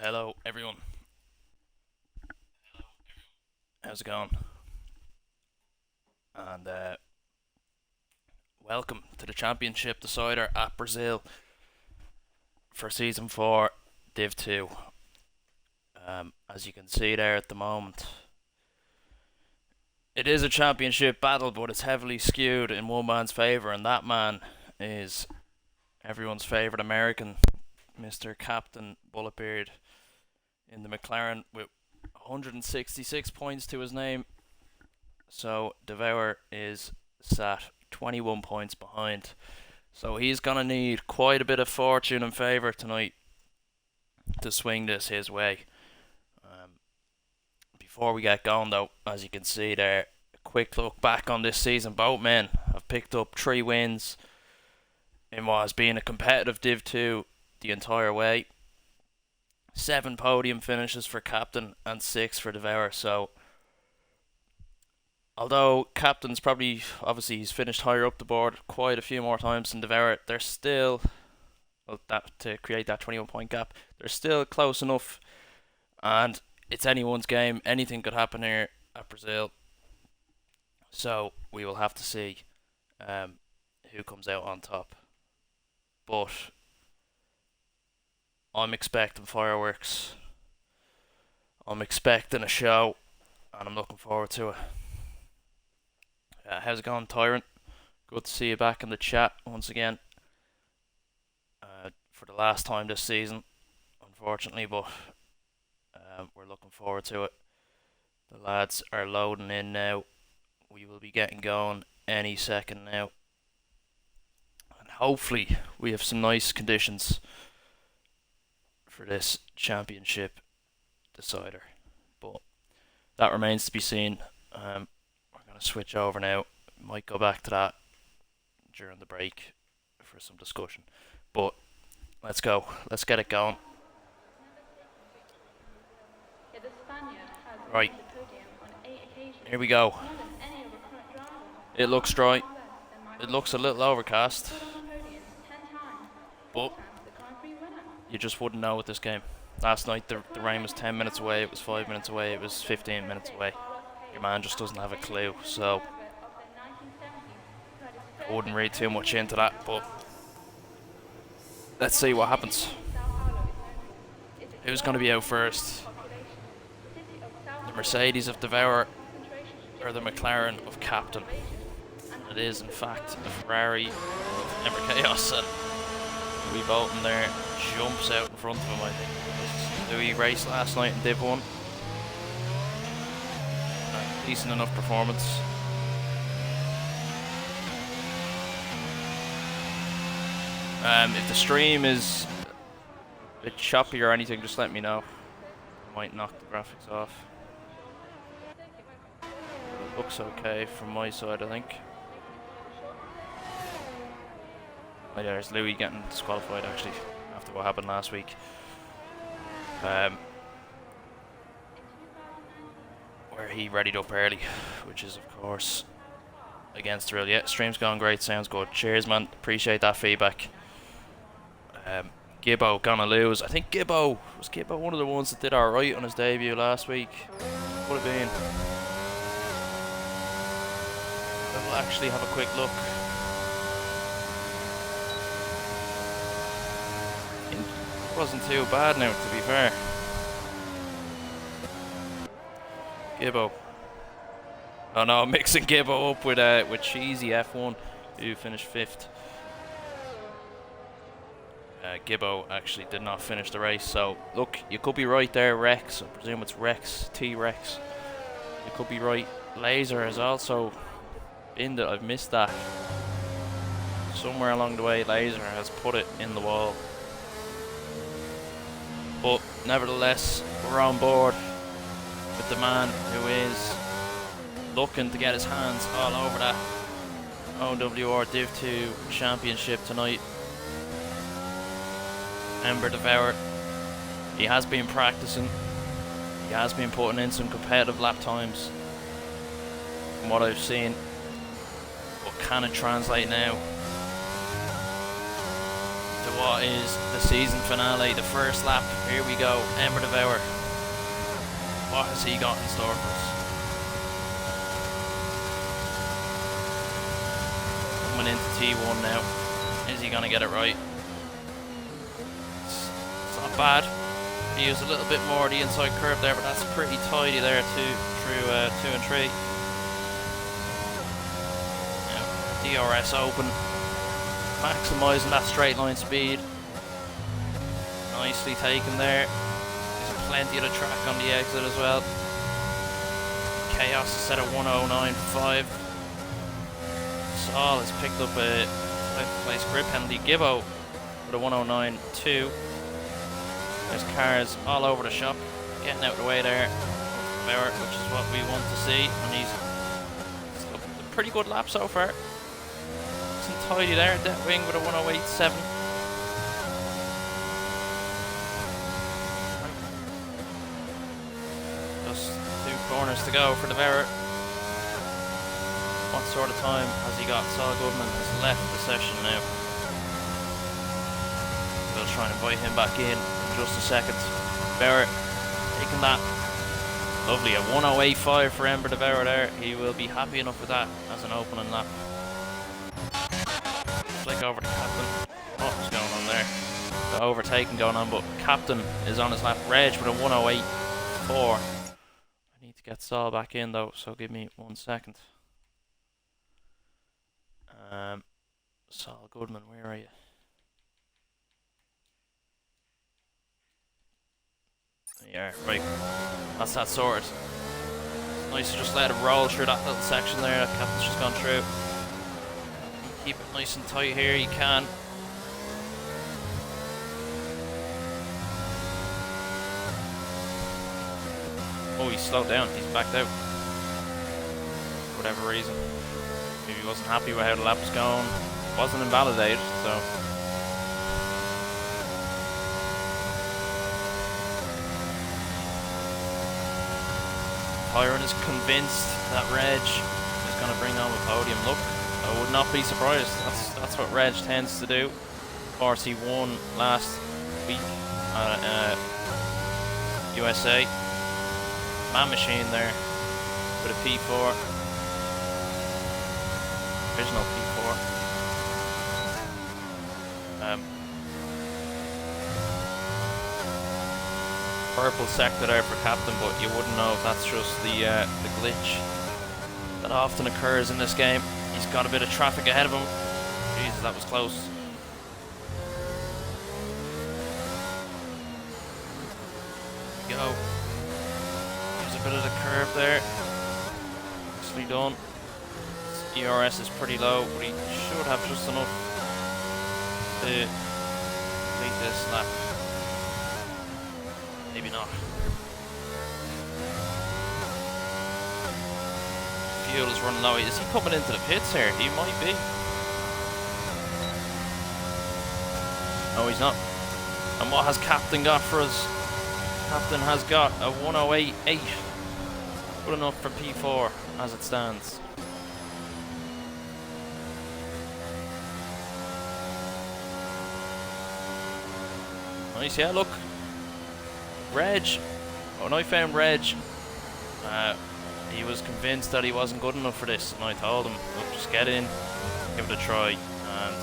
Hello, everyone. How's it going? And welcome to the Championship Decider at Brazil for Season 4, Div 2. As you can see there at the moment, it is a championship battle, but it's heavily skewed in one man's favour, and that man is everyone's favourite American, Mr. Captain Bulletbeard, in the McLaren with 166 points to his name. So Devour is sat 21 points behind. So he's going to need quite a bit of fortune and favour tonight to swing this his way. Before we get going though, as you can see there, a quick look back on this season. Both men have picked up 3 wins in what has been a competitive Div 2 the entire way. 7 podium finishes for Captain and 6 for Devour. So although Captain's probably, obviously, he's finished higher up the board quite a few more times than Devour, they're still, well, that to create that 21 point gap, they're still close enough, and it's anyone's game. Anything could happen here at Brazil. So we will have to see who comes out on top. But I'm expecting fireworks. I'm expecting a show, and I'm looking forward to it. How's it going, Tyrant? Good to see you back in the chat once again. For the last time this season, unfortunately, but we're looking forward to it. The lads are loading in now. We will be getting going any second now. And hopefully we have some nice conditions for this championship decider. But that remains to be seen. We're going to switch over now. Might go back to that during the break for some discussion. But let's go. Let's get it going. Right. Here we go. It looks dry. It looks a little overcast. But you just wouldn't know with this game. Last night the rain was 10 minutes away, it was 5 minutes away, it was 15 minutes away. Your man just doesn't have a clue, so I wouldn't read too much into that, but let's see what happens. Who's going to be out first? The Mercedes of Devour or the McLaren of Captain? It is, in fact, the Ferrari of Ember Chaos, and Louis Bolton there jumps out in front of him, I think. Louis raced last night in Div 1. Decent enough performance. If the stream is a bit choppy or anything, just let me know. I might knock the graphics off. It looks okay from my side, I think. Oh, yeah, there's Louis getting disqualified actually after what happened last week. Where he readied up early, which is of course against the rule. Yeah, stream's going great, sounds good. Cheers, man. Appreciate that feedback. Gibbo gonna lose. I think Gibbo was one of the ones that did alright on his debut last week. Would have been. We'll actually have a quick look. It wasn't too bad now, to be fair. Gibbo. Oh no, mixing Gibbo up with Cheesy F1, who finished 5th. Gibbo actually did not finish the race, so look, you could be right there, Rex. I presume it's Rex, T-Rex. You could be right. Laser has also been that I've missed that. Somewhere along the way, Laser has put it in the wall. But nevertheless, we're on board with the man who is looking to get his hands all over that OWR Div 2 championship tonight. Ember Devour. He has been practicing. He has been putting in some competitive lap times from what I've seen. But can it translate now? to what is the season finale, the first lap. Here we go, Ember Devour. What has he got in store for us? Coming into T1 now. Is he going to get it right? It's not bad. He used a little bit more of the inside curve there, but that's pretty tidy there too, through 2 and 3. Now, DRS open. Maximising that straight line speed. Nicely taken there. There's plenty of the track on the exit as well. Chaos is set at 109.5. Saul has picked up a place grip penalty. Gibbo with a 109.2. There's cars all over the shop, getting out of the way there, Barrett, which is what we want to see. And he's a pretty good lap so far. Isn't tidy there, Deathwing with a 108.7. Just 2 corners to go for the Barrett. What sort of time has he got? Saul Goodman has left the session now. We'll try and invite him back in just a second. Barrett taking that. Lovely, a 108.5 for Ember Devour there. He will be happy enough with that as an opening lap. Flick over to Captain. What's going on there? The overtaking going on, but Captain is on his lap. Reg with a 108.4. I need to get Saul back in though, so give me 1 second. Saul Goodman, where are you? Yeah, right. That's that sorted. Nice to just let it roll through that little section there that Captain's just gone through. Keep it nice and tight here, you can. Oh, he's slowed down, he's backed out. For whatever reason. Maybe he wasn't happy with how the lap was going. Wasn't invalidated, so. Byron is convinced that Reg is going to bring home a podium. Look, I would not be surprised. That's what Reg tends to do. Of course, he won last week at USA. Man Machine there with a P4. Original P4. Purple sector there for Captain, but you wouldn't know if that's just the glitch that often occurs in this game. He's got a bit of traffic ahead of him. Jesus, that was close. There we go. There's a bit of the curve there. Nicely done. His ERS is pretty low, but he should have just enough to complete this lap. Maybe not. Fuel is running low. Is he coming into the pits here? He might be. No, he's not. And what has Captain got for us? Captain has got a 108.8. Good enough for P4 as it stands. Nice, yeah, look. Reg, when I found Reg, he was convinced that he wasn't good enough for this, and I told him, look, just get in, give it a try, and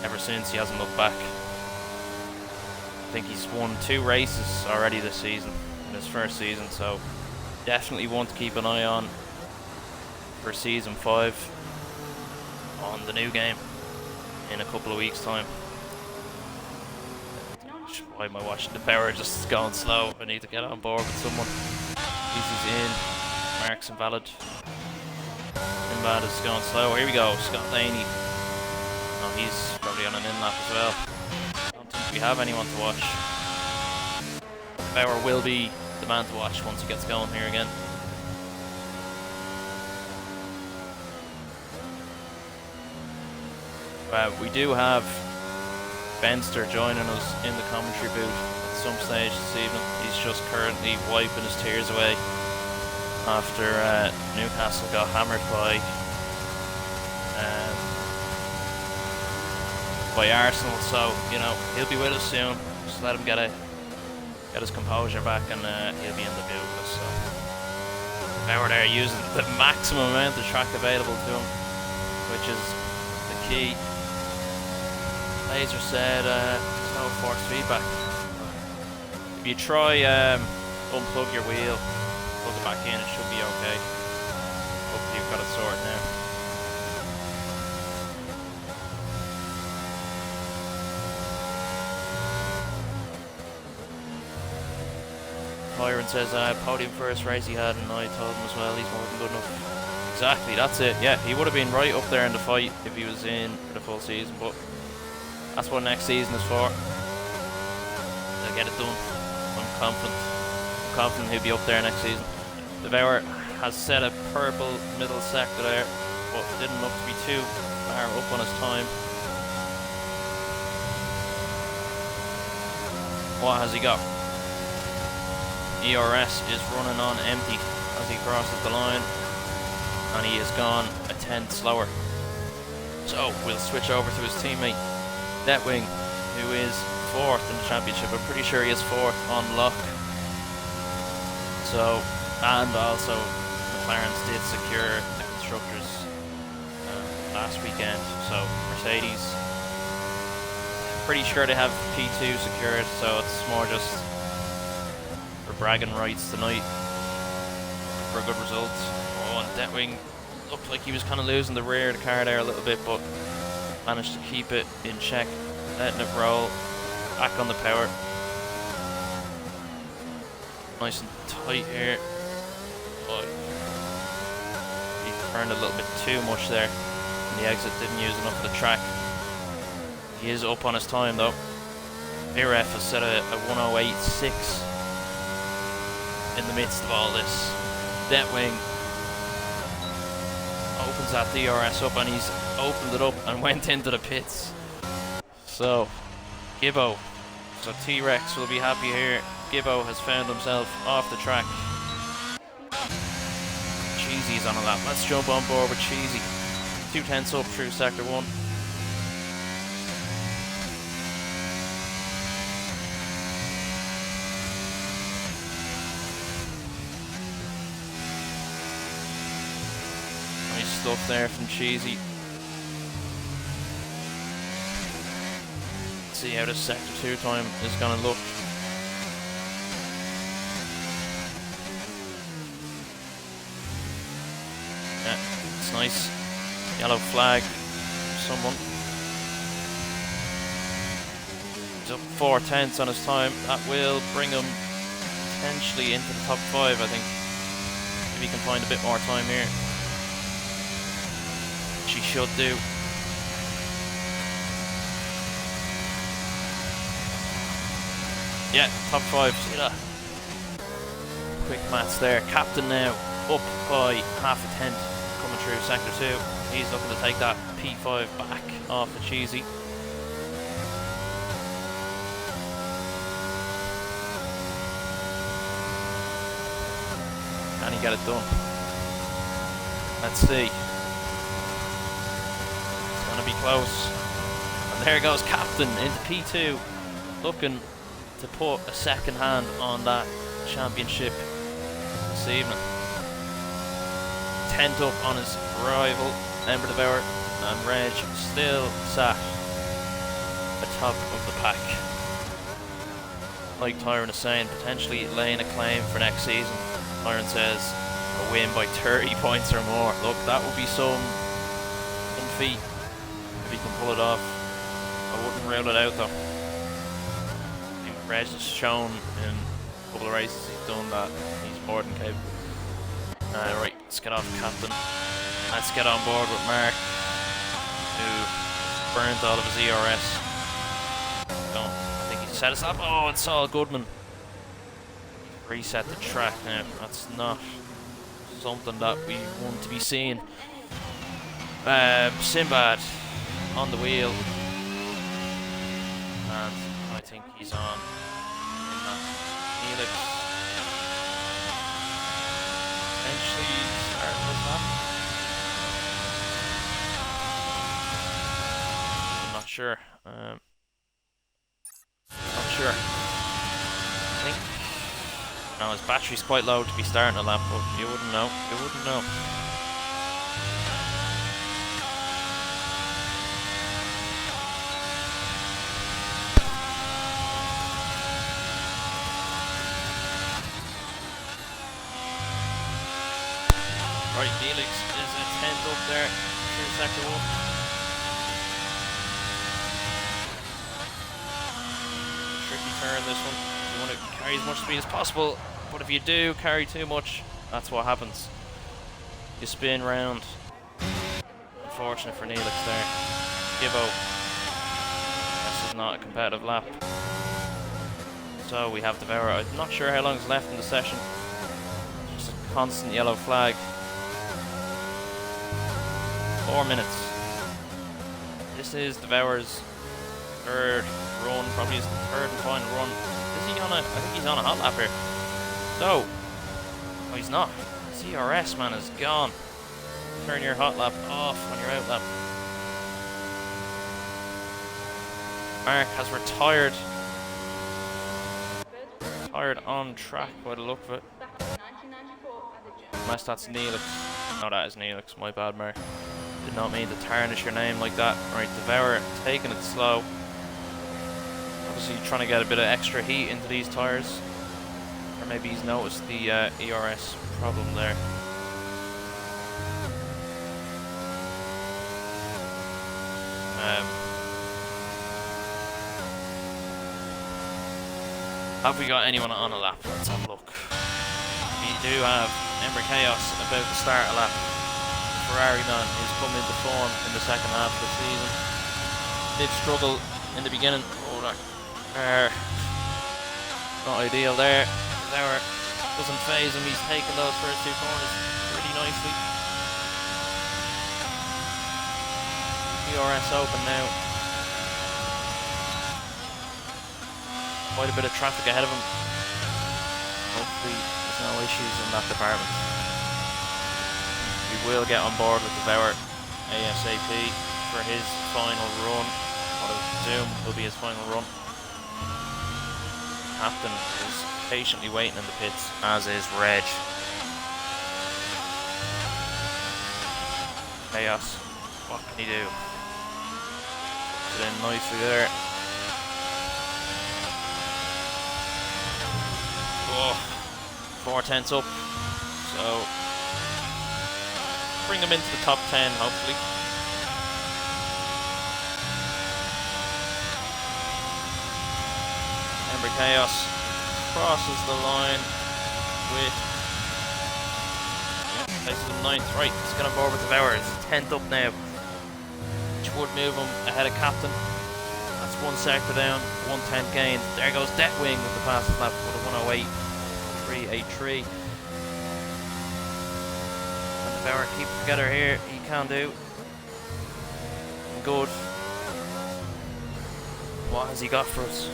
ever since he hasn't looked back. I think he's won 2 races already this season, in his first season, so definitely one to keep an eye on for season 5 on the new game in a couple of weeks' time. Why am I watching the power just going slow? I need to get on board with someone. Easy's in. Mark's invalid. Invalid is going slow. Here we go. Scott Laney. Oh, he's probably on an in-lap as well. I don't think we have anyone to watch. Power will be the man to watch once he gets going here again. We do have Benster joining us in the commentary booth at some stage this evening. He's just currently wiping his tears away after Newcastle got hammered by by Arsenal, so you know he'll be with us soon. Just let him get his composure back, and he'll be in the boot with us. So Bauer there using the maximum amount of track available to him, which is the key. Laser said there's no force feedback. If you try unplug your wheel, plug it back in, it should be okay. Hopefully you've got it sorted now. Byron says podium first race he had, and I told him as well he's more than good enough. Exactly, that's it. Yeah, he would have been right up there in the fight if he was in for the full season, but that's what next season is for. They'll get it done. I'm confident he'll be up there next season. De Boer has set a purple middle sector there, but didn't look to be too far up on his time. What has he got? ERS is running on empty as he crosses the line, and he has gone a tenth slower. So we'll switch over to his teammate Detwing, who is 4th in the championship. I'm pretty sure he is 4th on lock. So, and also McLaren's did secure the constructors last weekend. So Mercedes, pretty sure they have P2 secured. So it's more just for bragging rights tonight for a good result. Oh, and Detwing looked like he was kind of losing the rear of the car there a little bit, but managed to keep it in check, letting it roll back on the power. Nice and tight here. Oh, he turned a little bit too much there in the exit, didn't use enough of the track. He is up on his time though. Viref has set a 108.6 in the midst of all this. Detwing opens that DRS up, and he's opened it up and went into the pits. So Gibbo, so T-Rex will be happy here. Gibbo has found himself off the track. Cheesy's on a lap. Let's jump on board with Cheesy. 2/10 up through sector 1. Nice stuff there from Cheesy. Let's see how this sector 2 time is going to look. Yeah, it's nice. Yellow flag. Someone. He's up 4/10 on his time. That will bring him potentially into the top 5, I think. If he can find a bit more time here. Which he should do. Yeah, top 5. See that? Quick maths there. Captain now up by half a tenth coming through sector 2. He's looking to take that P5 back off the Cheesy. Can he get it done? Let's see. It's going to be close. And there goes Captain into P2. Looking to put a second hand on that championship this evening. 10th up on his rival, Ember De Boer, and Reg still sat atop of the pack. Like Tyron is saying, potentially laying a claim for next season. Tyron says a win by 30 points or more. Look, that would be some feat if he can pull it off. I wouldn't rule it out though. Reg has shown in a couple of races he's done that he's more than capable. Right, let's get off Captain. Let's get on board with Mark, who burned all of his ERS. I think he set us up. Oh, it's Saul Goodman. He's reset the track now. That's not something that we want to be seeing. Sinbad on the wheel. And I think he's on Helix. Potentially starting his lap. I'm not sure. Not sure. I think. No, his battery's quite low to be starting a lap, but you wouldn't know. You wouldn't know. Right, Neelix is a 10th up there through sector 1. Tricky turn this one. You want to carry as much speed as possible, but if you do carry too much, that's what happens. You spin round. Unfortunate for Neelix there. Gibbo. This is not a competitive lap. So we have Devour. I'm not sure how long is left in the session. Just a constant yellow flag. 4 minutes. This is Devour's third run, probably his third and final run. Is he on a? I think he's on a hot lap here. No. Oh, he's not. CRS, man, is gone. Turn your hot lap off on your out lap. Mark has retired. Retired on track by the look of it. Unless that's Neelix. No, that is Neelix. My bad, Mark. Did not mean to tarnish your name like that. Right, Devour taking it slow. Obviously trying to get a bit of extra heat into these tyres. Or maybe he's noticed the ERS problem there. Have we got anyone on a lap? Let's have a look. We do have Ember Chaos about to start a lap. Ferrari man who's come into form in the second half of the season. Did struggle in the beginning. Oh, that not ideal there. There doesn't phase him. He's taken those first two corners pretty nicely. ERS open now. Quite a bit of traffic ahead of him. Hopefully there's no issues in that department. We will get on board with Devour ASAP for his final run. What I presume will be his final run. Captain is patiently waiting in the pits, as is Reg. Chaos, what can he do? Puts it in nicely there. Oh, 4/10 up, so bring him into the top 10 hopefully. Ember Chaos crosses the line with places him 9th. Right, he's got on board with Devour. He's 10th up now, which would move him ahead of Captain. That's one sector down, 1/10 gain. There goes Deathwing with the fastest lap with a 1:08.383. And Devour keep it together here. He can do. Good. What has he got for us?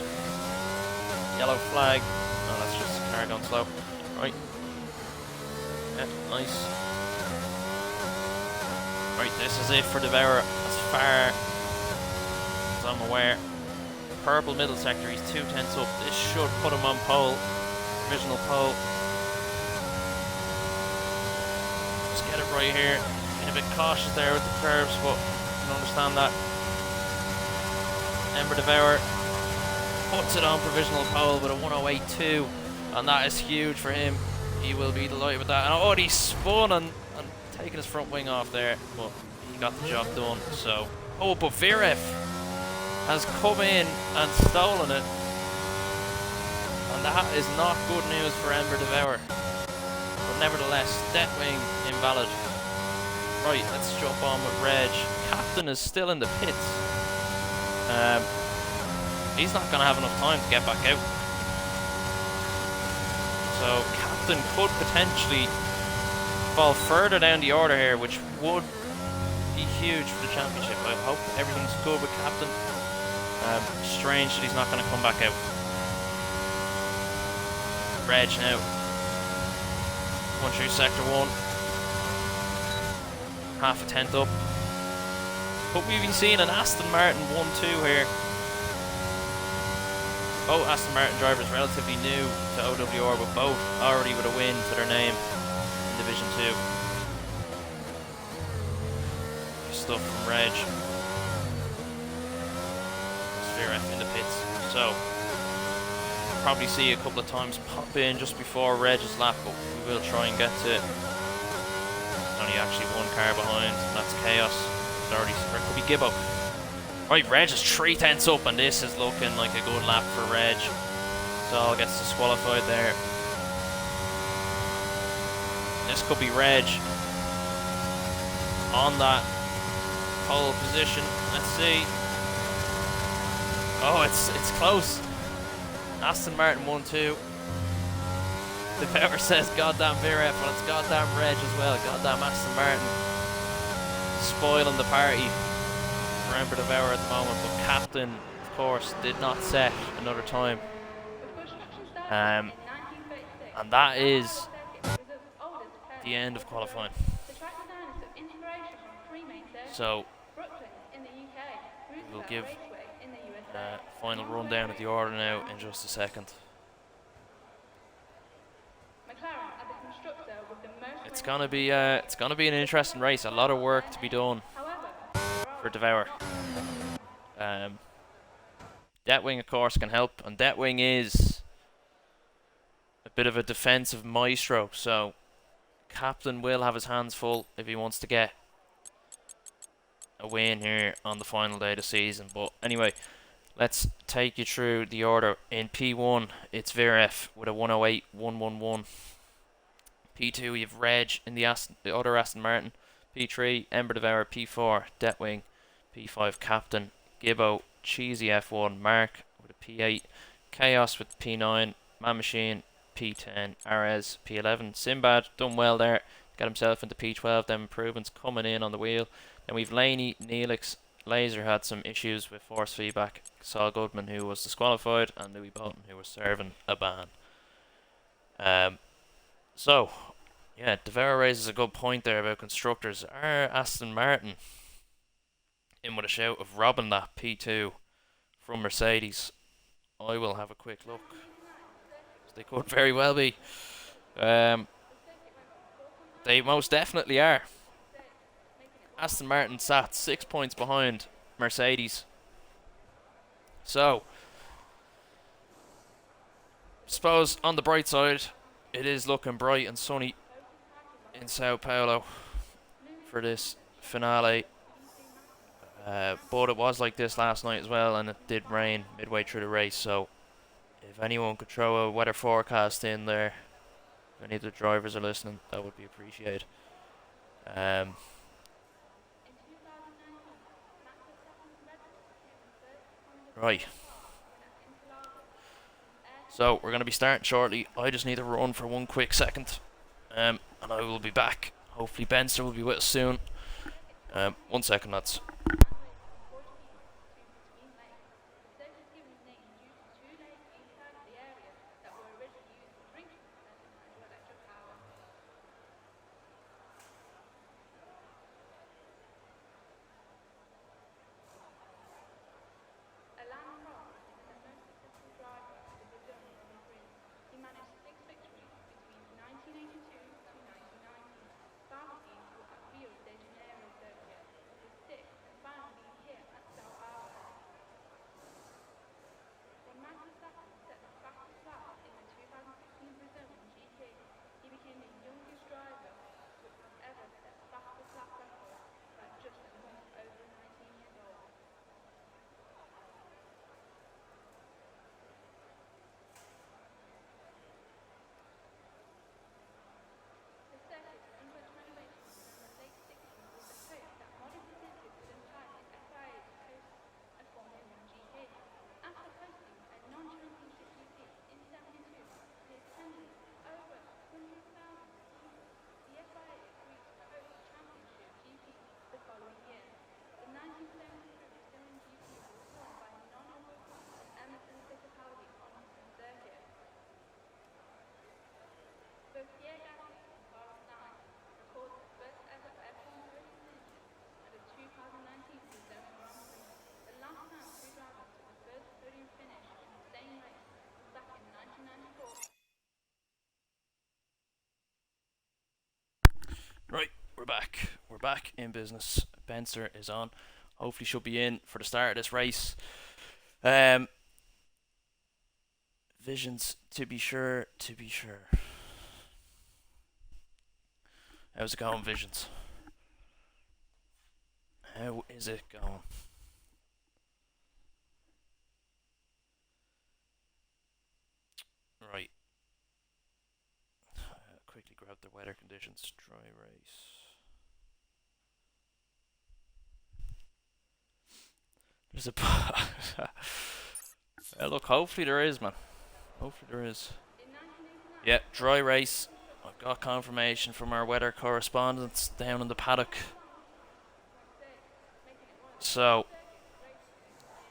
Yellow flag. No, that's just the car going slow. Right. Yeah, nice. Right, this is it for Devour as far as I'm aware. Purple middle sector, he's 2/10 up. This should put him on pole. Provisional pole. Just get it right here. Being a bit cautious there with the curves, but I can understand that. Ember Devour puts it on provisional pole with a 1:08.2, and that is huge for him. He will be delighted with that. And oh, he spun and taking his front wing off there, but he got the job done. So, oh, but Viref has come in and stolen it, and that is not good news for Ember Devour. But nevertheless, Deathwing invalid. Right, let's jump on with Reg. Captain is still in the pits. He's not going to have enough time to get back out. So Captain could potentially fall further down the order here, which would be huge for the championship. I hope everything's good with Captain. Strange that he's not going to come back out. Reg now. Going through sector 1. 1/10 up. Could we be seeing an Aston Martin 1-2 here? Both Aston Martin drivers relatively new to OWR, but both already with a win to their name in Division 2. Stuff from Reg. VRF in the pits. So, we'll probably see a couple of times pop in just before Reg's lap, but we will try and get to it. There's only actually one car behind, and that's Chaos. It's already, or it could be Gibbo. Right, Reg is 3/10 up, and this is looking like a good lap for Reg. So gets disqualified there. This could be Reg on that pole position. Let's see. Oh, it's close. Aston Martin 1-2. The power says goddamn VRF, but it's goddamn Reg as well. Goddamn Aston Martin spoiling the party. Remember the Devour at the moment, but Captain, of course, did not set another time. And that is the end of qualifying. So, we'll give a final rundown of the order now in just a second. It's gonna be an interesting race. A lot of work to be done for Devour. Deathwing, of course, can help, and Deathwing is a bit of a defensive maestro, so Captain will have his hands full if he wants to get a win here on the final day of the season. But anyway, let's take you through the order. In P1, it's VRF with a 108.111. P2, you have Reg in the other Aston Martin. P3, Ember Devour. P4, Deathwing. P5, Captain. Gibbo, Cheesy F1. Mark with a P8. Chaos with P9. Man Machine, P10. Arez, P11. Sinbad, done well there. Got himself into P12. Them improvements coming in on the wheel. Then we've Laney, Neelix. Laser had some issues with force feedback. Saul Goodman, who was disqualified. And Louis Bolton, who was serving a ban. So, yeah, Devour raises a good point there about constructors. Are Aston Martin in with a shout of robbing that P2 from Mercedes? I will have a quick look. They could very well be. They most definitely are. Aston Martin sat 6 points behind Mercedes. So, suppose on the bright side, it is looking bright and sunny in Sao Paulo for this finale. But it was like this last night as well, and it did rain midway through the race. So if anyone could throw a weather forecast in there, if any of the drivers are listening, that would be appreciated. Right. So we're going to be starting shortly. I just need to run for one quick second, and I will be back. Hopefully Benster will be with us soon. 1 second, lads. back. We're back in business. Benzer is on. Hopefully should be in for the start of this race. Visions, to be sure. How's it going, Visions? How is it going? Right. Quickly grab the weather conditions. Dry race. There's a look, hopefully there is, man. Hopefully there is. Yeah, dry race. I've got confirmation from our weather correspondents down in the paddock. So,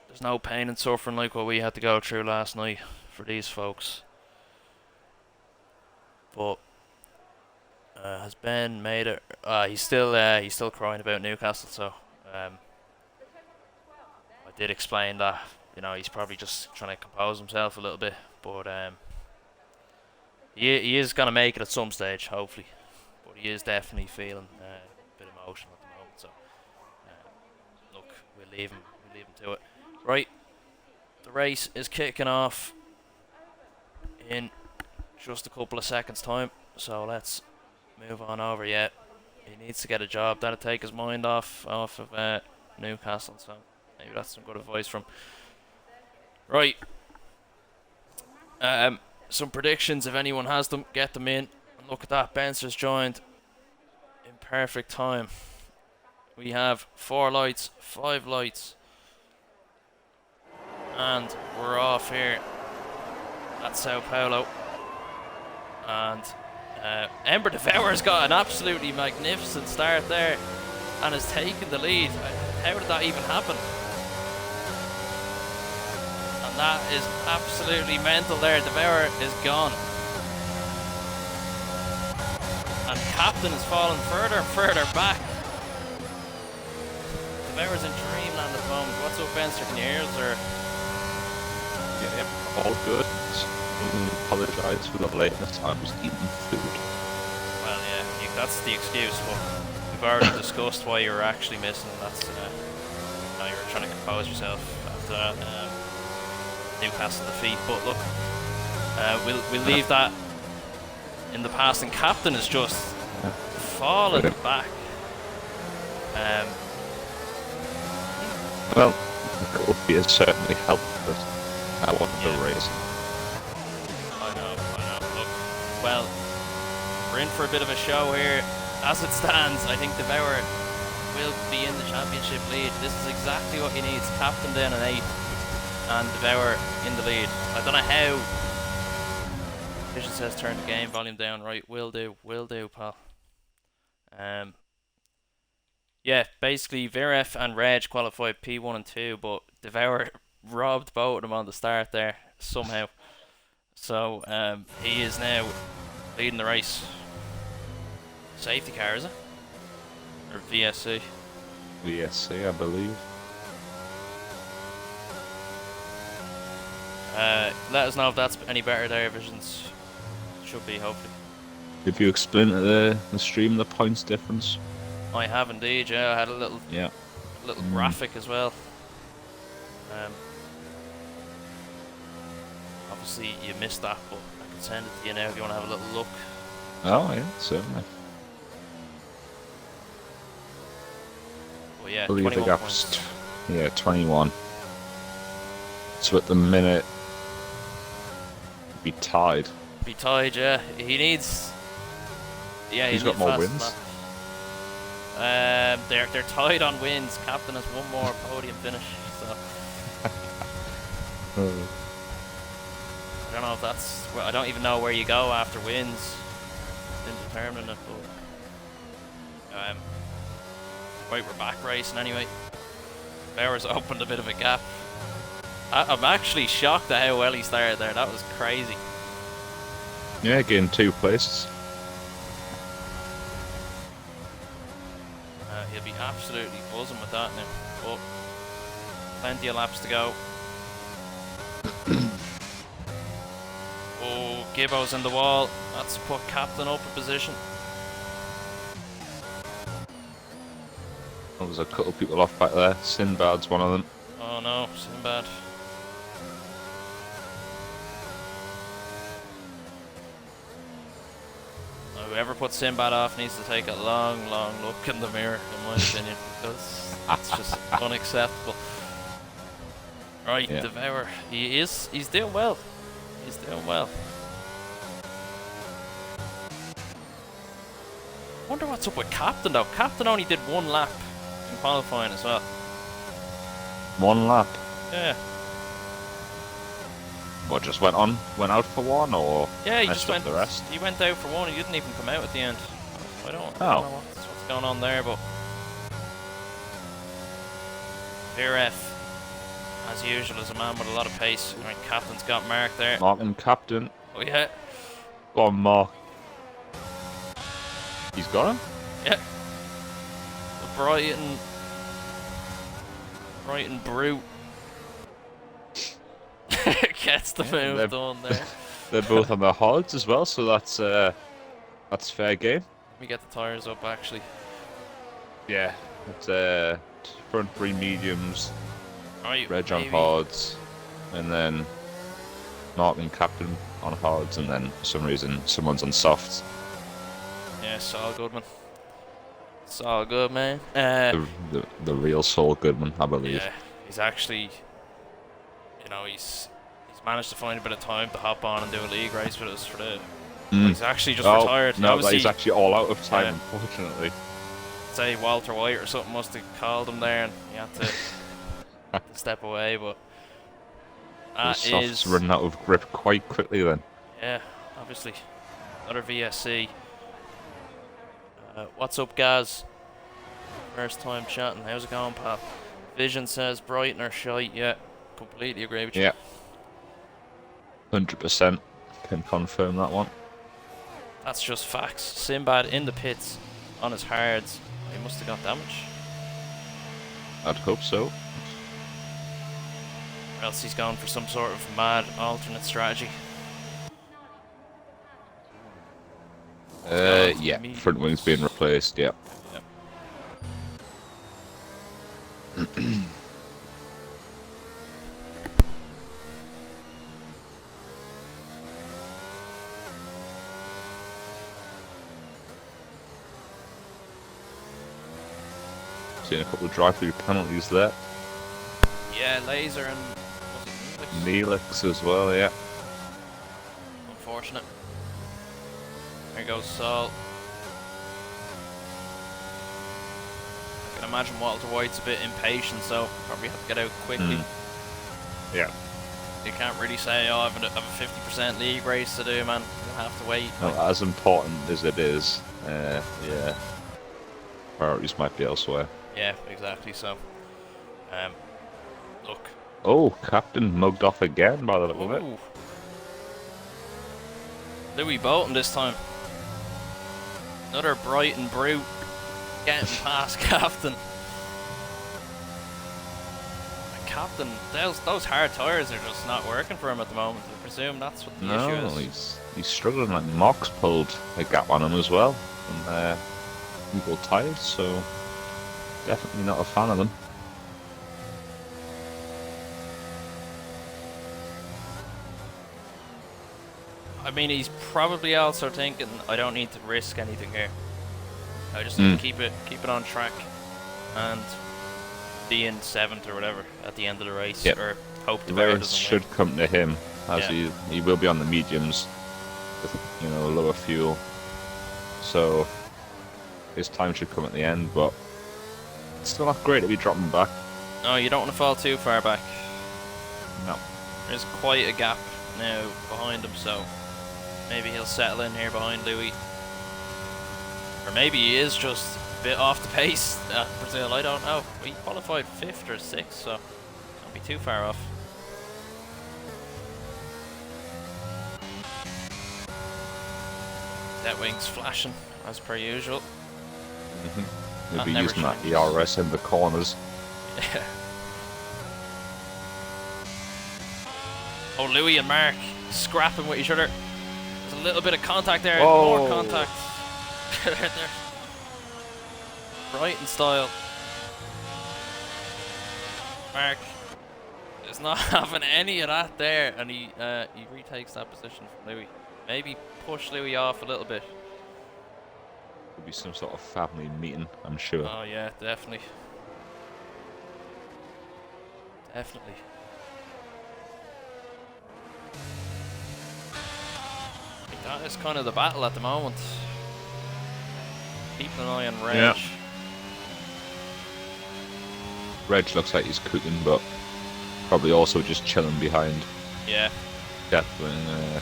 there's no pain and suffering like what we had to go through last night for these folks. But has Ben made it? He's still crying about Newcastle. So I did explain that, you know, he's probably just trying to compose himself a little bit. But he is gonna make it at some stage, hopefully. But he is definitely feeling a bit emotional at the moment. So look, we'll leave him to it. Right, the race is kicking off in just a couple of seconds time, so let's move on over. Yeah, he needs to get a job. That'll take his mind off of Newcastle, so maybe that's some good advice from. Right, some predictions, if anyone has them, get them in. And look at that, Benzer's joined in perfect time. We have 4 lights, 5 lights, and we're off here at Sao Paulo. And Ember Devour's got an absolutely magnificent start there and has taken the lead. How did that even happen? And that is absolutely mental there. Devour is gone. And Captain is falling further and further back. Devour's in dreamland at the moment. What's up, Benzer? Can you hear us? Or? Yeah, all good. Apologise for the lateness. I was eating food. Well, yeah, that's the excuse. But we've already discussed why you were actually missing. That's how you were trying to compose yourself after that Newcastle defeat. But look, we'll leave that in the past. And Captain is just falling back. Well, it would be certainly helped, but I wanted the race. I know. Look, well, we're in for a bit of a show here. As it stands, I think Devour will be in the championship lead. This is exactly what he needs. Captain down an 8 and Devour in the lead. I don't know how. Vision says turn the game volume down. Right, will do, pal. Yeah, basically Viref and Reg qualified P1 and 2, but Devour robbed both of them on the start there somehow. So he is now leading the race. Safety car, is it? Or VSC? VSC, I believe. Let us know if that's any better there, Visions. Should be, hopefully. If you explain to the stream the points difference. I have indeed, yeah. I had a little graphic as well. Obviously you missed that, but I can send it to you now if you want to have a little look. Oh yeah, certainly. Well, yeah, I believe the gap's 21. So at the minute, be tied. Be tied, yeah. He needs. Yeah, he's got more wins. They're tied on wins. Captain has one more podium finish, so. I don't know if that's. Well, I don't even know where you go after wins in determining it, but. Right, we're back racing anyway. Bowers opened a bit of a gap. I'm actually shocked at how well he started there. That was crazy. Yeah, gained 2 places. He'll be absolutely buzzing with that now. But plenty of laps to go. Oh, Gibbo's in the wall. That's put Captain up in position. there's a couple of people off back there. Sinbad's one of them. Oh no, Sinbad. Whoever puts Sinbad off needs to take a long, long look in the mirror, in my opinion, because it's just unacceptable. Right, Yeah. Devour. He's doing well. He's doing well. Wonder what's up with Captain though. Captain only did 1 lap in qualifying as well. 1 lap. Yeah. What, just went out for one, or Yeah, he messed just up went. the rest? He went out for 1. He didn't even come out at the end. I don't Oh. know what's going on there, but VRF, as usual, is a man with a lot of pace. Right, Captain's got Mark there. Mark and Captain. Oh yeah, Go on, Mark. He's got him? yeah. The Brighton Brute gets the Yeah, move done there. They're both on their hards as well, so that's fair game. Let me get the tyres up actually. Yeah. It's front 3 mediums, Right, Reg on maybe. hards, and then Mark and Captain on hards, and then for some reason someone's on softs. Yeah, Saul Goodman. Saul good, man. The real Saul Goodman, I believe. Yeah, he's actually, he's managed to find a bit of time to hop on and do a league race with us for the. Mm. He's actually just Oh, retired. No, Obviously, he's actually all out of time, Yeah. unfortunately. say Walter White or something must have called him there, and he had to, step away. But The that softs is, running out of grip quite quickly then. yeah, obviously another VSC. What's up, Gaz? First time chatting. How's it going, pal? Vision says Brighton are shite. Yeah, completely agree with you. Yeah. 100% can confirm that one. That's just facts. Sinbad in the pits on his hards. He must have got damage. I'd hope so. Or else he's gone for some sort of mad alternate strategy. Yeah, front wing's being replaced, yeah. Yep. Seen a couple of drive-through penalties there. Yeah, Laser and was it Neelix? Neelix as well, yeah. Unfortunate. There goes Saul. I can imagine Walter White's a bit impatient, so probably have to get out quickly. Yeah. You can't really say, oh, I have a 50% league race to do, man. You'll have to wait. Well, as important as it is, yeah, priorities might be elsewhere. Yeah, exactly. So, look. Oh, Captain mugged off again by the look of it. Ooh. Louis Bolton this time. Another Brighton Brute getting past Captain. Captain, those hard tyres are just not working for him at the moment. I presume that's what the issue No, is. he's struggling. Like Mox pulled a gap on him as well, and Google tyres, so definitely not a fan of them. I mean, he's probably also thinking, I don't need to risk anything here. I just need to keep it on track and be in 7th or whatever at the end of the race, Yep. or hope The the bear race doesn't should win. come to him, as Yeah. he will be on the mediums with lower fuel, so his time should come at the end. But it's still not great to be dropping back. No, you don't want to fall too far back. No. There's quite a gap now behind him, so maybe he'll settle in here behind Louis. Or maybe he is just a bit off the pace at Brazil, I don't know. He qualified 5th or 6th, so can't be too far off. That wing's flashing, as per usual. He'll That be never using that changes. ERS in the corners. Yeah. Oh, Louis and Mark scrapping with each other. There's a little bit of contact there. Oh. More contact. Right there. Brighton style. Mark is not having any of that there, and he retakes that position from Louis. Maybe push Louis off a little bit. Could be some sort of family meeting, I'm sure. Oh yeah, definitely. Definitely. I think that is kind of the battle at the moment. Keep an eye on Reg. Yeah. Reg looks like he's cooking, but probably also just chilling behind. Yeah. Definitely.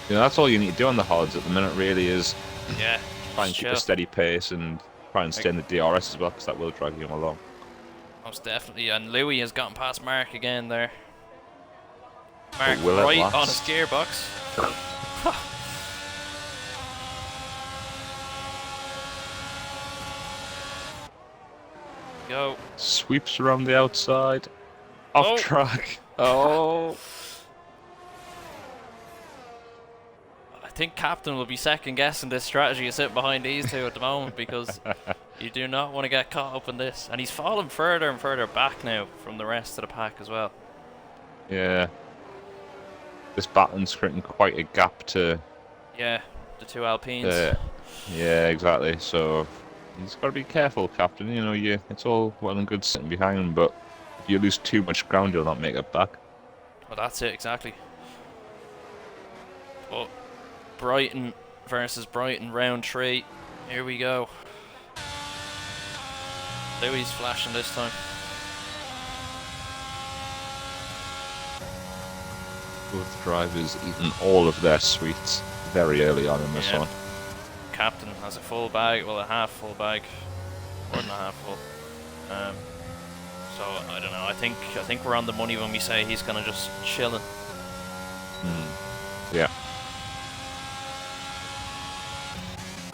That's all you need to do on the hards at the minute, really, is Yeah. try and keep a steady pace and try and stay in the DRS as well, because that will drag him along. Most definitely. And Louis has gotten past Mark again there. Mark will it right last? on his gearbox. Go. Sweeps around the outside. Off Oh. track. Oh. I think Captain will be second guessing this strategy of sitting behind these two at the moment, because you do not want to get caught up in this. And he's fallen further and further back now from the rest of the pack as well. Yeah. This battle's creating quite a gap to... Yeah, the two Alpines. Yeah, exactly. So he's got to be careful, Captain. It's all well and good sitting behind him, but if you lose too much ground, you'll not make it back. Well, that's it, exactly. But Brighton versus Brighton, round 3. Here we go. Louis flashing this time. Both drivers eating all of their sweets very early on in this one. Captain has a full bag, well, a half full bag, more than a half full. So I don't know. I think we're on the money when we say he's gonna just chilling. Yeah.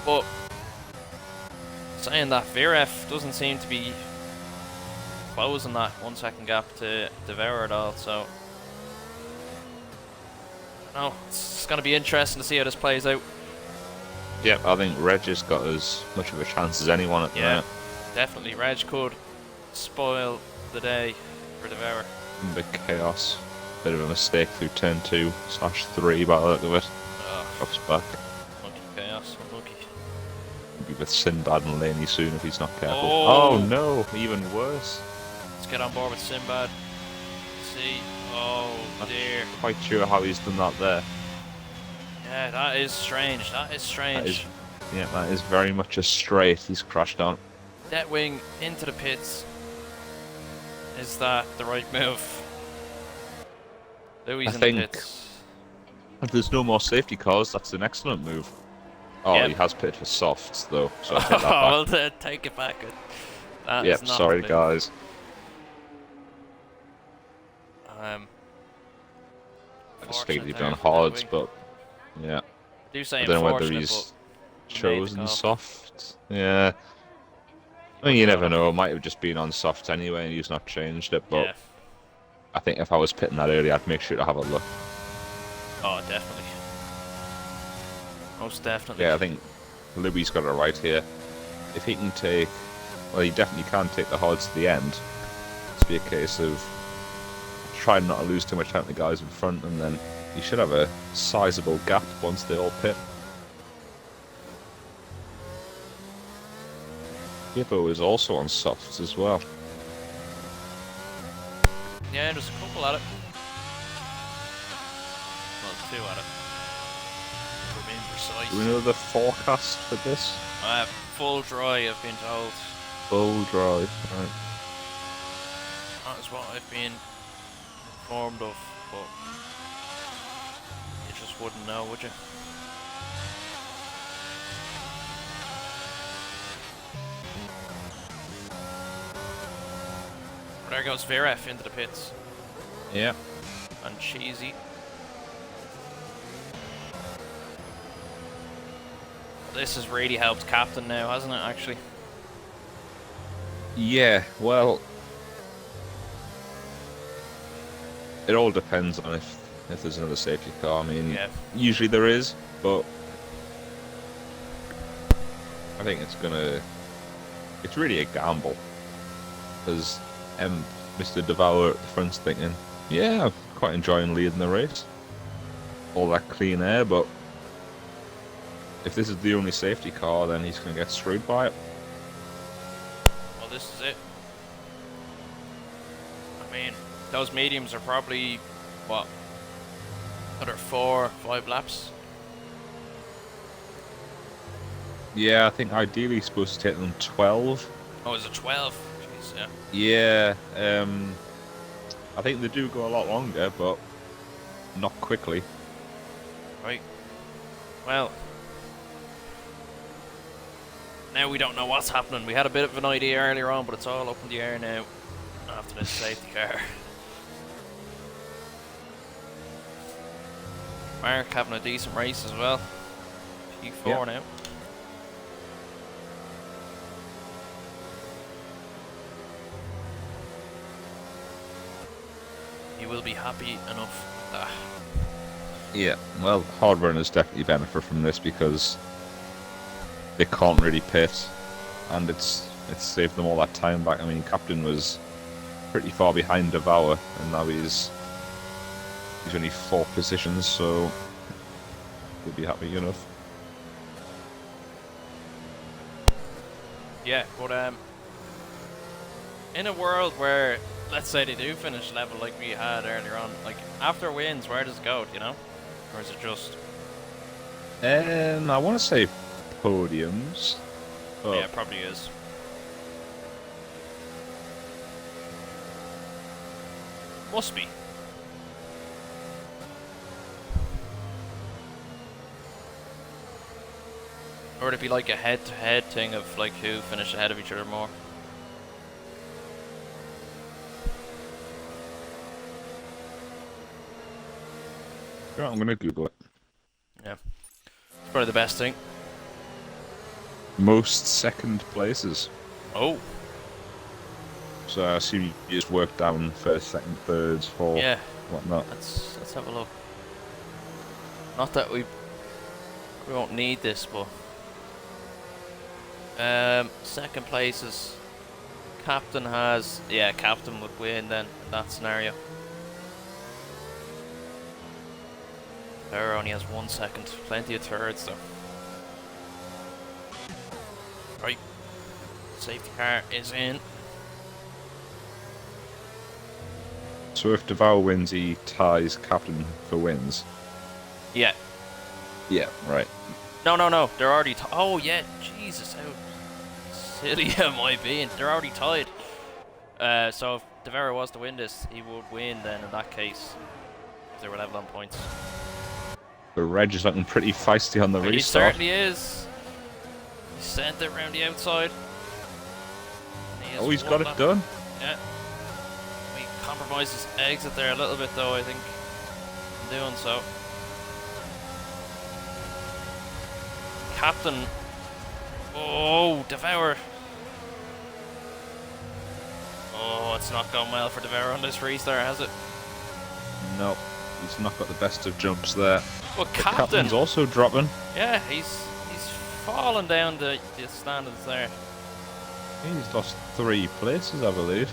But saying that, Viref doesn't seem to be closing that 1 second gap to Devour at all. So no, it's gonna be interesting to see how this plays out. Yep, I think Reg has got as much of a chance as anyone at the minute. Definitely. Reg could spoil the day for Devour. Big chaos. Bit of a mistake through turn 2/3 by the look of it. Drops back. Unlucky chaos, unlucky. Be with Sinbad and Laney soon if he's not careful. Oh. Oh no, even worse. Let's get on board with Sinbad. See. Oh dear. Quite sure how he's done that there. Yeah, that is strange. That is strange. That is very much a straight he's crashed on. Dead wing into the pits. Is that the right move? Louis I in think the pits. if there's no more safety cars, that's an excellent move. Oh, Yep. he has pitted for softs though, so I take that back. Well, take it back. That Yep, is not sorry the move. guys. Mistake Fortunate they've done there for hards, Dead wing. but yeah. I do say I don't know whether unfortunate, he's but made the chosen call. soft. Yeah. I mean, you never know. It might have just been on soft anyway, and he's not changed it. But Yeah. I think if I was pitting that early, I'd make sure to have a look. Oh, definitely. Most definitely. Yeah, I think Louis got it right here. If he can take, well, he definitely can take the hards to the end. It's be a case of trying not to lose too much time to the guys in front, and then you should have a sizable gap once they all pit. Gibbo is also on softs as well. Yeah, there's a couple at it. Well, two at it. For being precise. Do we know the forecast for this? Full dry, I've been told. Full drive, right. That is what I've been informed of, but you just wouldn't know, would you? There goes Viref into the pits. Yeah. And Cheesy. This has really helped Captain now, hasn't it, actually? Yeah, well, it all depends on if there's another safety car. I mean, Yeah. usually there is, but I think it's really a gamble, because Mr. Devour at the front's thinking, yeah, I'm quite enjoying leading the race. All that clean air, but if this is the only safety car, then he's going to get screwed by it. Well, this is it. I mean, those mediums are probably, what, another 4 or 5 laps? Yeah, I think ideally he's supposed to take them 12. Oh, is it 12? Jeez, yeah. Yeah, I think they do go a lot longer, but not quickly. Right. Well, now we don't know what's happening. We had a bit of an idea earlier on, but it's all up in the air now after this safety car. Mark having a decent race as well. P4 now. He will be happy enough with that. Yeah, well, hard runners definitely benefit from this because they can't really pit, and it's saved them all that time back. I mean, Captain was pretty far behind Devour, and now he's only 4 positions, so he'll be happy enough. Yeah, but in a world where, let's say they do finish level like we had earlier on, like after wins, where does it go? Do you know, or is it just? I want to say podiums. Oh. Yeah, it probably is. Must be. Or would it be like a head-to-head thing of like who finished ahead of each other more? Yeah, I'm gonna Google it. Yeah, it's probably the best thing. Most second places. Oh, So I assume you just work down first, second, thirds, fourth, yeah. whatnot. Let's have a look. Not that we won't need this, but second place is Captain has, yeah, Captain would win then in that scenario. There only has 1 second, plenty of thirds though. Right, safety car is in. So if Devour wins, he ties Captain for wins. Yeah. Yeah, right. No, they're already oh yeah, Jesus, how silly am I being? They're already tied. So if Devour was to win this, he would win then in that case. If they were level on points. The Reg is looking pretty feisty on the He restart. certainly is. He sent it around the outside. Oh, he's got it done. Yeah. He compromised his exit there a little bit though, I think, in doing so. Captain. Oh, Devour. Oh, it's not gone well for Devour on this restart, has it? No, he's not got the best of jumps there. Well, But Captain. Captain's also dropping. Yeah, he's fallen down the standards there. He's lost 3 places, I believe.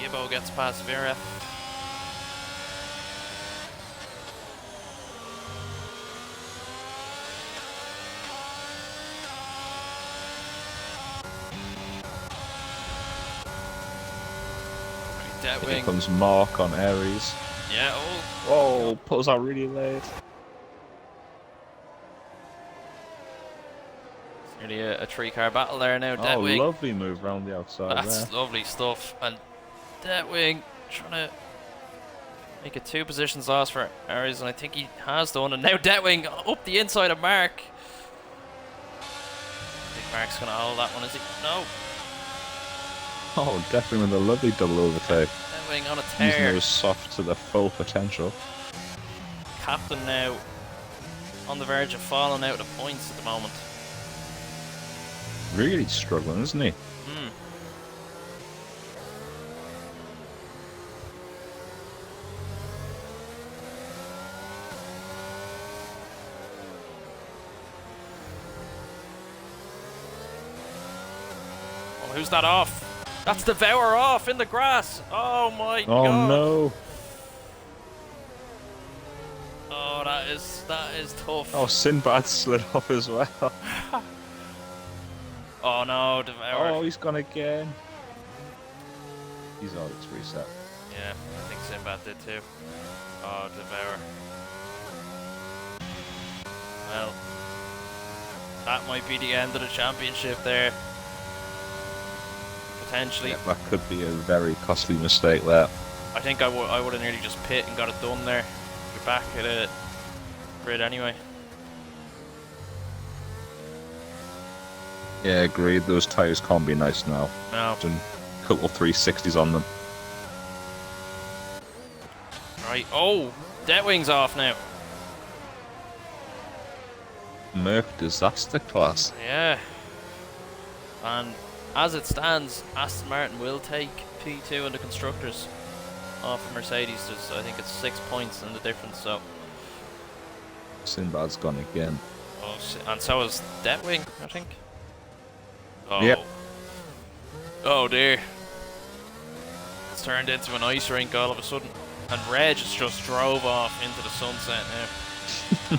Gibbo gets past Viref. Here comes Mark on Aries. Yeah, oh. Oh, pulls out really late. It's nearly a 3-car battle there now. Oh, Deadwing. lovely move round the outside That's there. lovely stuff. And Deadwing trying to make it 2 positions lost for Aries, and I think he has done. And now Deadwing up the inside of Mark. I think Mark's going to hold that one, is he? No. Oh, definitely with a lovely double overtake. Deadwing on a Using tear. those soft to the full potential. Captain now on the verge of falling out of points at the moment. Really struggling, isn't he? who's that off? That's Devour off in the grass. Oh my Oh god. no! Oh, that is tough. Oh, Sinbad slid off as well. Oh no, Devour. Oh, he's gone again. He's on its reset. Yeah, I think Sinbad did too. Oh, Devour. Well, that might be the end of the championship there. Potentially. Yeah, that could be a very costly mistake there. I think I would have nearly just pit and got it done there. You're back at a grid anyway. Yeah, agreed. Those tyres can't be nice now. No. Done a couple 360s on them. Right. Oh, Deathwing's off now. Merc disaster class. Yeah. And as it stands, Aston Martin will take P2 in the constructors off of Mercedes. I think it's 6 points in the difference. So. Sinbad's gone again. Oh, and so is Deathwing, I think. Oh. Yep. Oh dear. It's turned into an ice rink all of a sudden. And Reg just drove off into the sunset now.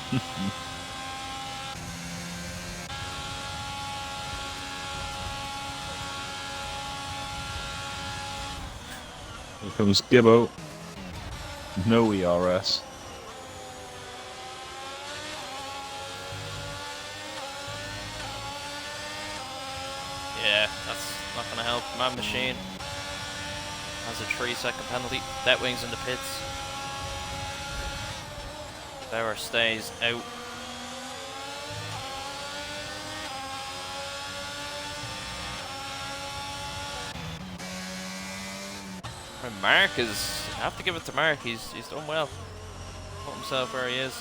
Here comes Gibbo. No ERS. Yeah, that's not going to help. Man Machine has a 3-second penalty. Deathwing's in the pits. Bauer stays out. And Mark is, I have to give it to Mark, he's done well. Put himself where he is.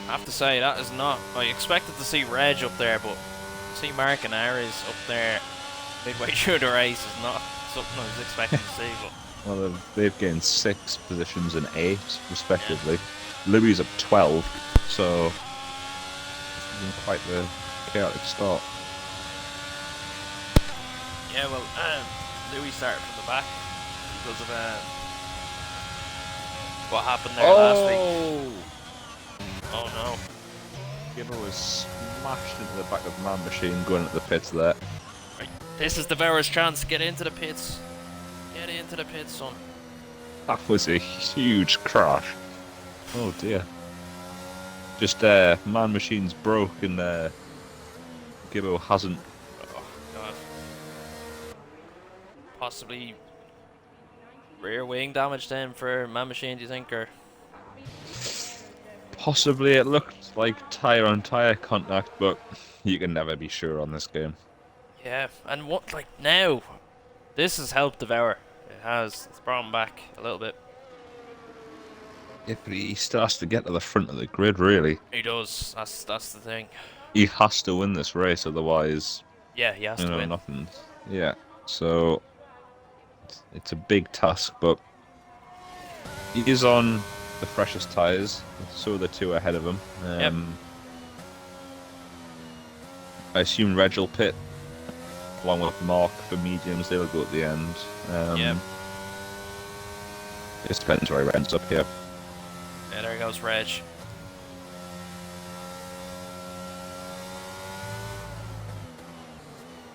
I have to say, that is not, I expected to see Reg up there, but to see Mark and Aries up there midway through the race is not something I was expecting to see. But Well, they've gained 6 positions and 8, respectively. Yeah. Louis up 12, so it's been quite the chaotic start. Yeah, well, Louis started from the back because of what happened there last week. Oh no. Gibbo was smashed into the back of the Man Machine going at the pits there. Right. This is Devour's chance. Get into the pits. Get into the pits, son. That was a huge crash. Oh dear. Just Man Machine's broke and Gibbo hasn't. Oh god. Possibly rear wing damage then for Man Machine, do you think, or? Possibly. It looked like tyre on tyre contact, but you can never be sure on this game. Yeah, and what, like, now, this has helped Devour. It has. It's brought him back a little bit. Yeah, but he still has to get to the front of the grid, really. He does. That's the thing. He has to win this race, otherwise, Yeah, he has to win. Nothing. Yeah, so it's a big task, but he is on the freshest tyres, so are the 2 ahead of him. Yep. I assume Reg will pit, along with Mark for mediums. They'll go at the end. Yep. It depends where he ends up here. Yeah, there goes Reg.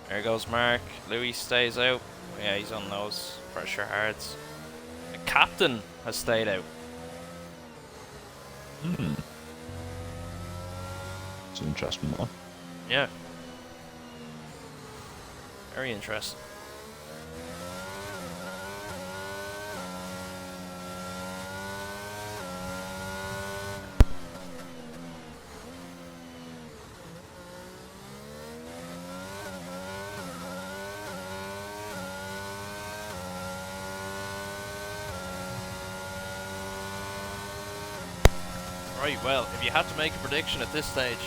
There goes Mark. Louis stays out. Yeah, he's on those pressure hards. The captain has stayed out. It's an interesting one. Yeah. Very interesting. Right, well, if you had to make a prediction at this stage,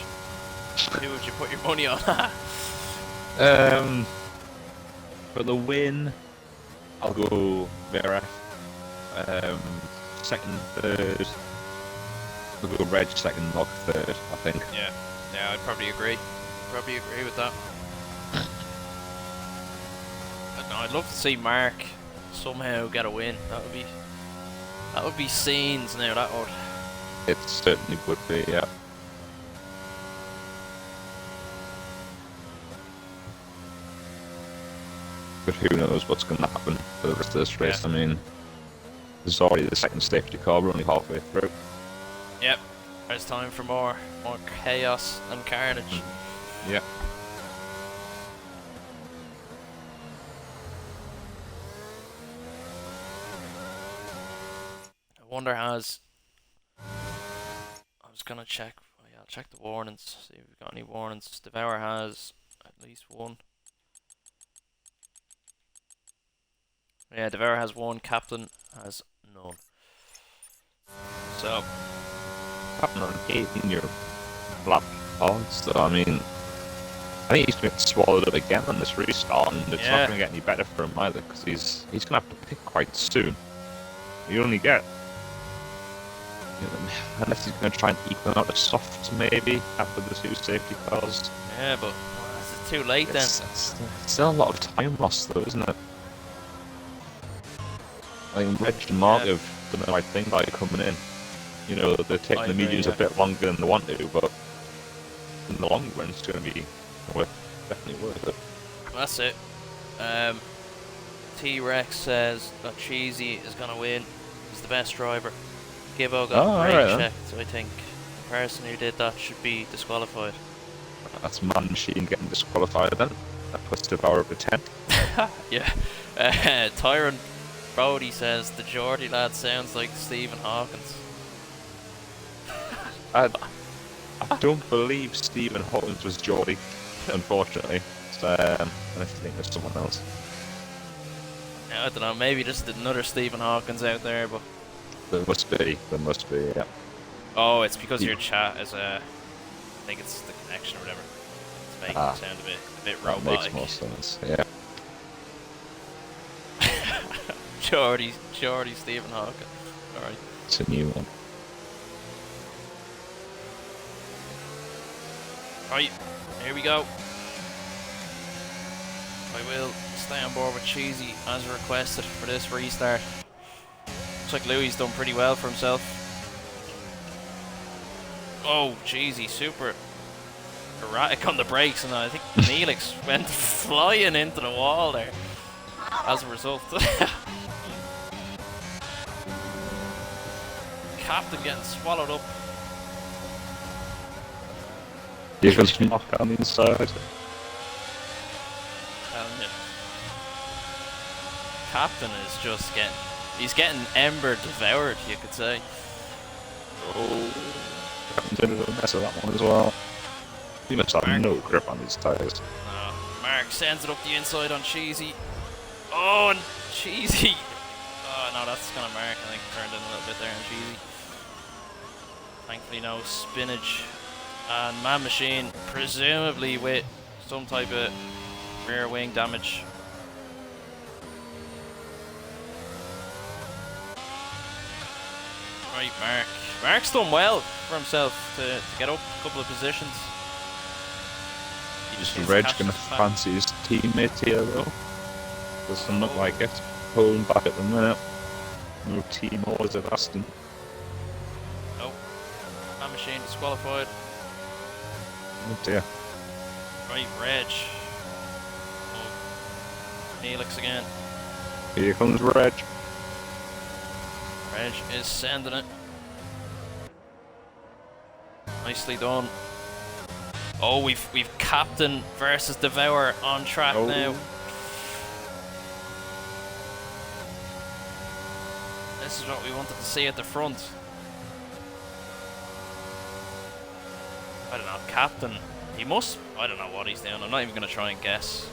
who would you put your money on? For the win, I'll go Vera. Second, third, We'll go Reg second, Locke third, I think. Yeah, yeah, I'd probably agree. Probably agree with that. I'd love to see Mark somehow get a win. That would be scenes now. That would. It certainly would be, yeah. But who knows what's going to happen for the rest of this race? Yeah. I mean, there's already the second safety car. We're only halfway through. Yep. There's time for more chaos and carnage. Yeah. I wonder has. I was gonna check. Oh yeah, I'll check the warnings. See if we've got any warnings. Devour has at least one. Yeah, Devour has one. Captain has none. So. Happened on 18-year lap odds, so I mean, I think he's going to get swallowed up again on this restart, and it's not going to get any better for him either, because he's going to have to pick quite soon. You only get, unless he's going to try and equal out a soft maybe after the two safety cars. Yeah, but it's too late then. It's still a lot of time lost though, isn't it? I think Reg and Mark have done the right thing by coming in. You know, they're taking the mediums a bit longer than they want to, but in the long run it's going to be definitely worth it. That's it. T-Rex says that Cheesy is going to win. He's the best driver. Gibbo got brake checked, so I think the person who did that should be disqualified. That's Man Machine getting disqualified then. That puts Devour up to 10. Yeah. Tyron Brody says the Geordie lad sounds like Stephen Hawkins. I don't believe Stephen Hawkins was Geordie, unfortunately. So, I think there's someone else. I don't know, maybe just another Stephen Hawkins out there, but... There must be, yeah. Oh, it's because your chat is I think it's the connection or whatever. It's making it sound a bit robotic. That makes more sense, yeah. Geordie Stephen Hawkins. Alright. It's a new one. Right, here we go. I will stay on board with Cheesy as requested for this restart. Looks like Louis done pretty well for himself. Oh, Cheesy, super erratic on the brakes, and I think Neelix went flying into the wall there as a result. Captain getting swallowed up. You can knock on the inside. Captain is just he's getting Ember devoured, you could say. Oh, Captain's into the mess of that one as well. He must have no grip on his tyres. Mark sends it up the inside on Cheesy. Oh, and Cheesy. Oh no, that's gonna Mark, I think, turned in a little bit there on Cheesy. Thankfully no spinach. And Man Machine, presumably with some type of rear wing damage. Right, Mark. Mark's done well for himself to get up a couple of positions. Is Reg going to fancy his teammates here though? Doesn't look like it. Pulling back at the minute. No team orders at Aston. Nope. Man Machine disqualified. Oh dear. Right, Reg. Oh. Neelix again. Here comes Reg. Reg is sending it. Nicely done. Oh, we've Captain versus Devour on track now. This is what we wanted to see at the front. I don't know, Captain. He must. I don't know what he's doing. I'm not even going to try and guess.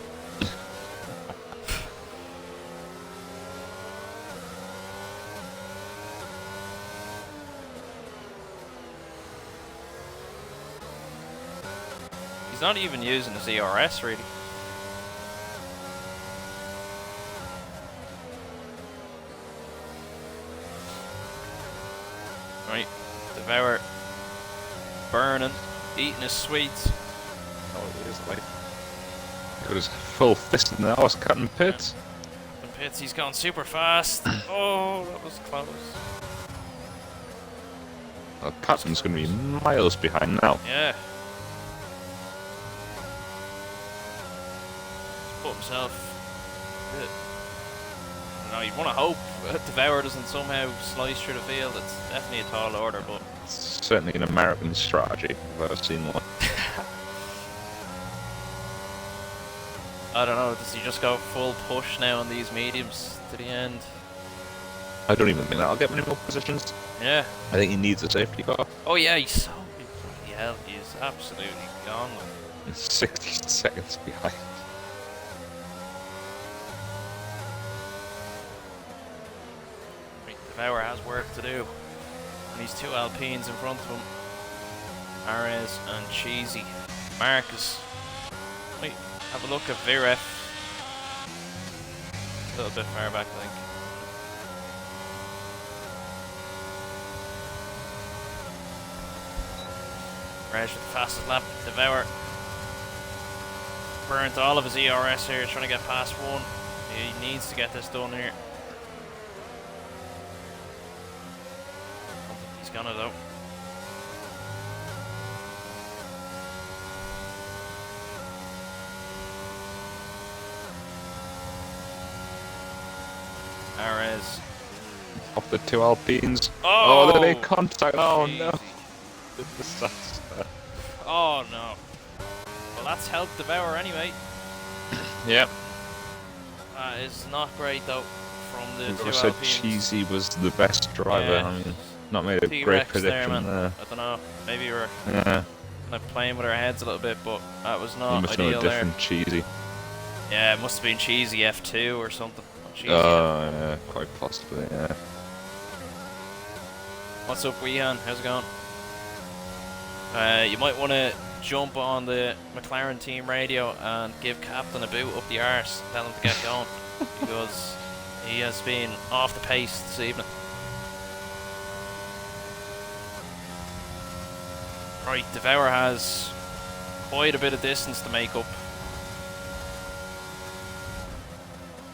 He's not even using his ERS really. Right, Devour burning, eating his sweets. Oh, it is like. Got his full fist in the horse cutting pits. And Pitts, he's gone super fast. Oh, that was close. Well, Captain's going to be miles behind now. Yeah. He's put himself. I don't know, you'd want to hope Devour doesn't somehow slice through the field. It's definitely a tall order, but. It's certainly an American strategy, if I've ever seen one. I don't know, does he just go full push now on these mediums to the end? I don't even think that'll get many more positions. Yeah. I think he needs a safety car. Oh yeah, he's so bloody hell, he's absolutely gone. He's 60 seconds behind. Devour has work to do. And these two Alpines in front of him. Ares and Cheesy. Marcus. Wait, have a look at Viref. A little bit far back, I think. Reg with the fastest lap. Devour burnt all of his ERS here, trying to get past one. He needs to get this done here. He's gonna though. Ares. Off the two Alpines. Oh, they made contact. Oh Jesus. no. Disaster. Oh no. Well, that's helped Devour anyway. Yep. That is not great though from the two I said Alpines. Cheesy was the best driver. Yeah. I mean, not made a great T-Rex prediction there. I don't know. Maybe we're Yeah. kind of playing with our heads a little bit, but that was You not must know ideal a there. different Cheesy. Yeah, it must have been Cheesy F2 or something. Cheesy. Yeah, quite possibly, yeah. What's up, Wehan? How's it going? You might want to jump on the McLaren team radio and give Captain a boot up the arse. Tell him to get going because he has been off the pace this evening. Right, Devour has quite a bit of distance to make up.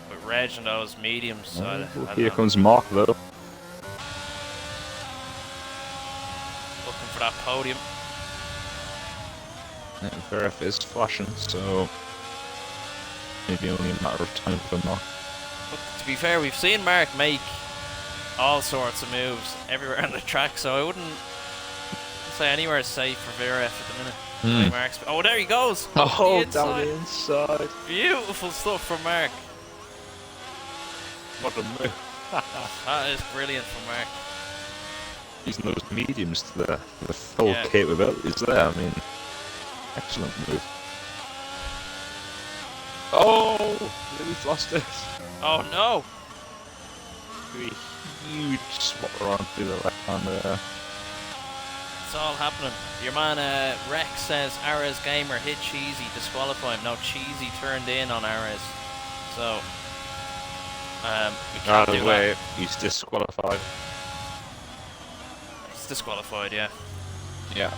With Reg and those mediums. So I don't Here know. comes Mark though. Looking for that podium. Verif is flashing, so maybe only a matter of time for Mark. But to be fair, we've seen Mark make all sorts of moves everywhere on the track, so I wouldn't say anywhere is safe for Viref at the minute. Like Mark's, oh, there he goes! Oh, The down inside. the inside. Beautiful stuff from Mark. What a move. That is brilliant from Mark. Using those mediums to the full Yeah. capabilities there, I mean, excellent move. Oh, Lily's lost it. Oh no! A huge swap around through the left hand there. It's all happening. Your man Rex says Ares gamer hit Cheesy, disqualify him. No, Cheesy turned in on Ares. So, we can't do that. He's disqualified. He's disqualified, yeah. Yeah.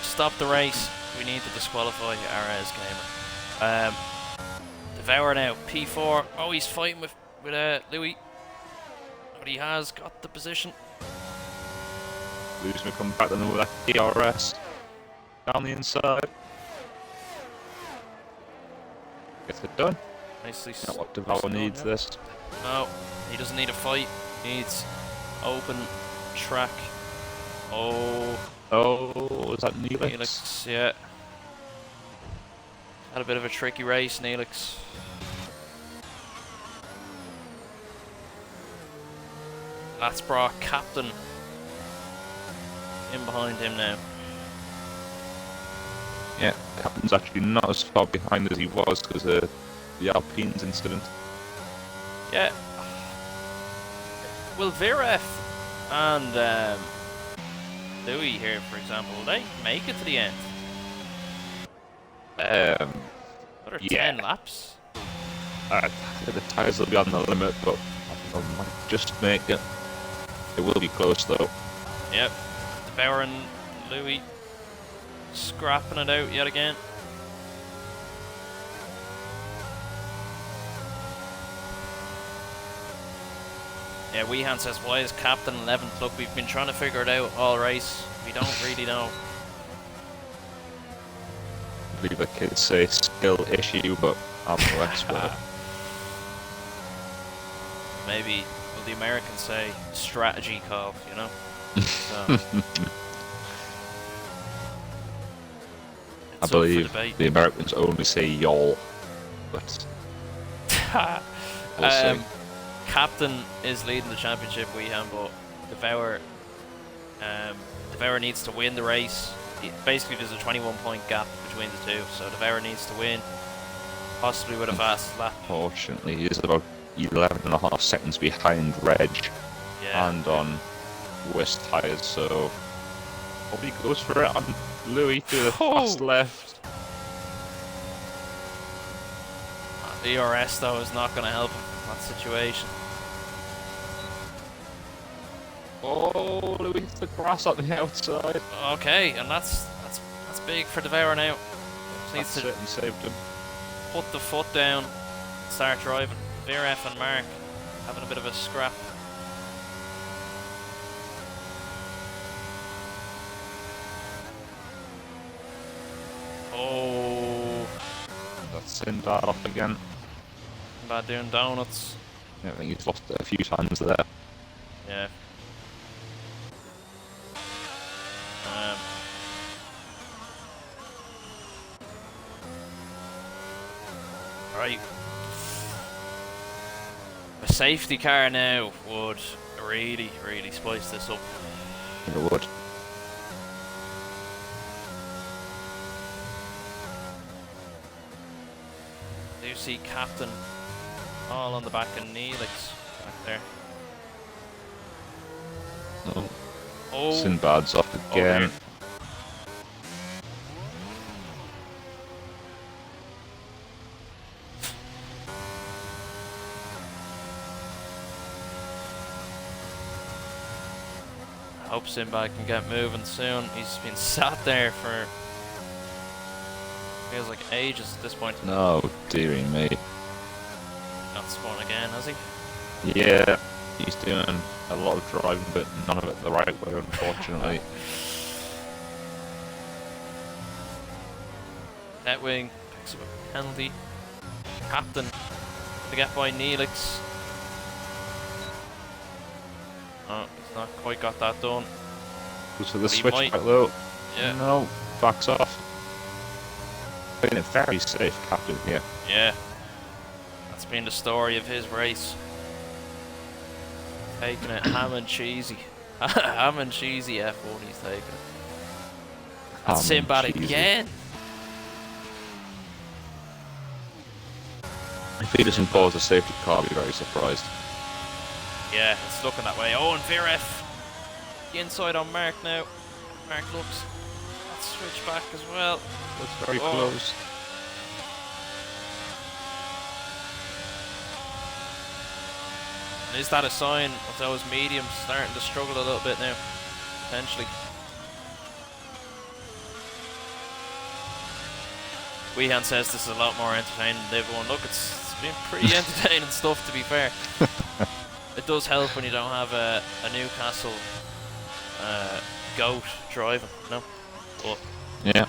Stop the race. We need to disqualify Ares gamer. Devour now, P4. Oh, he's fighting with Louis. But he has got the position. Louis gonna come back then with that DRS down the inside. Gets it done. Nicely. Not what Devour needs this. No, he doesn't need a fight. He needs open track. Oh, Oh, was that Neelix? Neelix, yeah. Had a bit of a tricky race, Neelix. That's brought Captain in behind him now. Yeah, Captain's actually not as far behind as he was because of the Alpines incident. Yeah. Will Viref and Louis here, for example, will they make it to the end? Another Yeah. 10 laps? The tyres will be on the limit, but I think they might just make it. It will be close though. Yep. De Boer and Louis scrapping it out yet again. Yeah, Weehan says, why is Captain 11th? Look, we've been trying to figure it out all race. We don't really know. I believe the kids say skill issue, but I'm no expert. Maybe, well, the Americans say strategy call, you know? So, I believe the Americans only say y'all, but we'll see. Captain is leading the championship, Weehan, but Devour needs to win the race. Basically, there's a 21-point gap between the two, so Devour needs to win, possibly with a fast lap. Unfortunately, he is about 11.5 seconds behind Reg and on West tyres, so hope he goes for it on Louis to the fast left. DRS though is not going to help him in that situation. Oh, Louis hits the grass on the outside. Okay, and that's big for Devour now. Just needs to certainly saved him. Put the foot down, start driving. VRF and Mark having a bit of a scrap. Oh, that's Sinbad off again. Sinbad doing donuts. Yeah, I think he's lost it a few times there. Yeah. Right. A safety car now would really, really spice this up. It would. Do you see Captain all on the back of Neelix back there? Oh. Sinbad's off again. Okay. I hope Sinbad can get moving soon. He's been sat there for feels like ages at this point. No, dearie me. Not spun again, has he? Yeah, he's doing a lot of driving, but none of it the right way, unfortunately. That wing picks up a penalty. Captain to get by Neelix. Oh, he's not quite got that done. Goes for the switch quite low. Yeah. No, backs off. Playing it very safe, Captain here. Yeah. That's been the story of his race. Taking it ham and cheesy. Ham and cheesy F1 he's taking it. That's Sinbad again. If he doesn't cause a safety car, I'll be very surprised. Yeah, it's looking that way. Oh, and VRF. The inside on Mark now. Mark looks. Let's switch back as well. That's very close. And is that a sign of those mediums starting to struggle a little bit now? Potentially. Weehan says this is a lot more entertaining than everyone. Look, it's been pretty entertaining stuff, to be fair. It does help when you don't have a Newcastle goat driving, no? But yeah.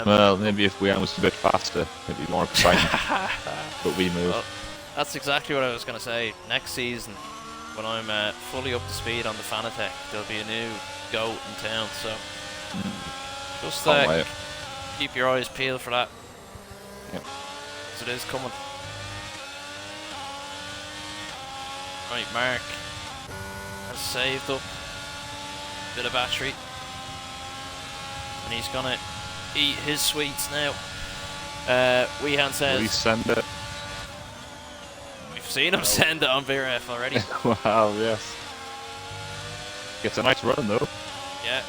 Well, maybe if Weehan was a bit faster, it'd be more exciting. But we move. Well, that's exactly what I was going to say. Next season, when I'm fully up to speed on the Fanatec, there'll be a new goat in town, so just keep your eyes peeled for that. Yep. Because it is coming. Right, Mark has saved up a bit of battery. And he's going to eat his sweets now. Weehan says... Please send it. We've seen him send it on VRF already. Wow, yes. Gets a nice run though. Yeah.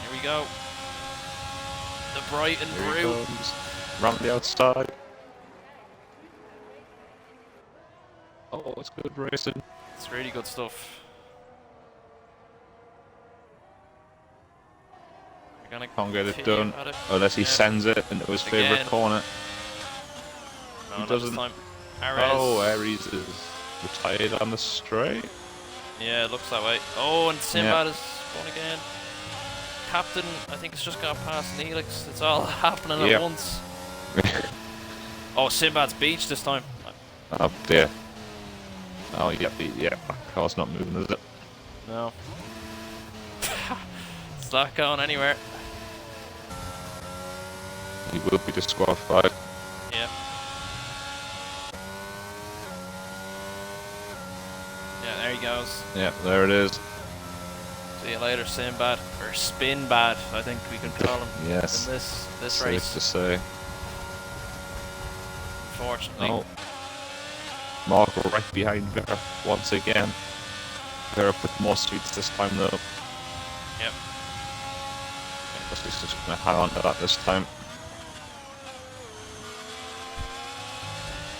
Here we go. The Brighton Brew. Round the outside. Oh, it's good racing. It's really good stuff. We're gonna Can't get it continue done at it. unless he Yeah. sends it into his favourite Again. corner. No, He not this doesn't. time. Ares. Oh, Ares is retired on the straight. Yeah, it looks that way. Oh, and Sinbad is going again. Captain, I think it's just got past Neelix. It's all happening at once. Oh, Sinbad's beach this time. Oh dear. Oh yeah, that car's not moving, is it? No. It's not going anywhere. He will be disqualified. Yeah. Yeah, there he goes. Yeah, there it is. See you later, Sinbad. Or Spinbad, I think we could call him. Yes. In this Safe race. to say. Unfortunately. Oh. Mark right behind Vera once again. Vera with more sweets this time though. Yep. I guess he's just going to hang on to that this time.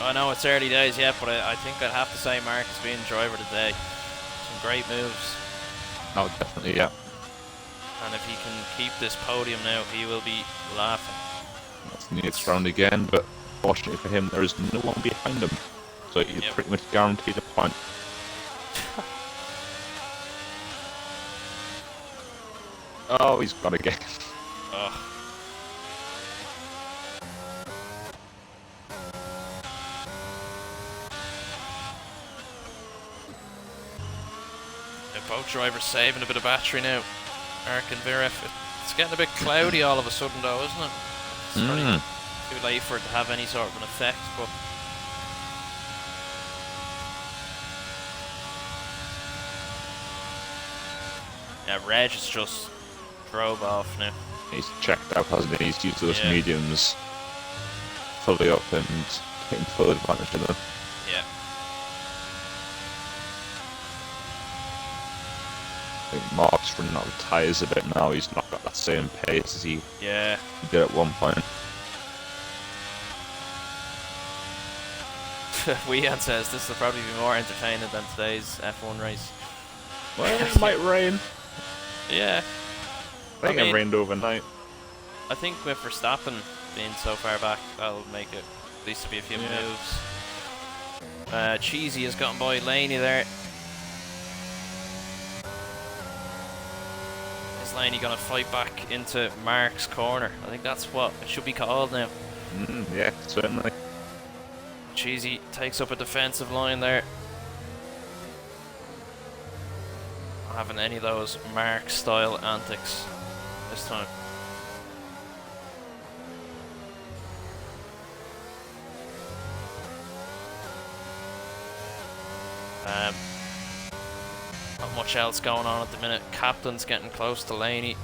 I know it's early days yet, but I think I'd have to say Mark has been driver of the day. Some great moves. Oh, definitely, yeah. And if he can keep this podium now, he will be laughing. That's the next round again, but fortunately for him, there is no one behind him. So he's pretty much guaranteed a point. Oh, he's got again. Oh. Both drivers saving a bit of battery now. Mark and Viref. It's getting a bit cloudy all of a sudden though, isn't it? It's probably too late for it to have any sort of an effect, but yeah, Reg has just drove off now. He's checked out, hasn't he? He's used those mediums fully up and taking full advantage of them. Yeah. I think Mark's running out of tyres a bit now. He's not got that same pace as he did at one point. Weehan says this will probably be more entertaining than today's F1 race. Well, it might rain. Yeah. I think it rained overnight. I think with Verstappen being so far back, that'll make it at least be a few moves. Cheesy has gotten by Laney there. Is Laney going to fight back into Mark's corner? I think that's what it should be called now. Yeah, certainly. Cheesy takes up a defensive line there. Not having any of those Mark style antics this time. Not much else going on at the minute. Captain's getting close to Laney.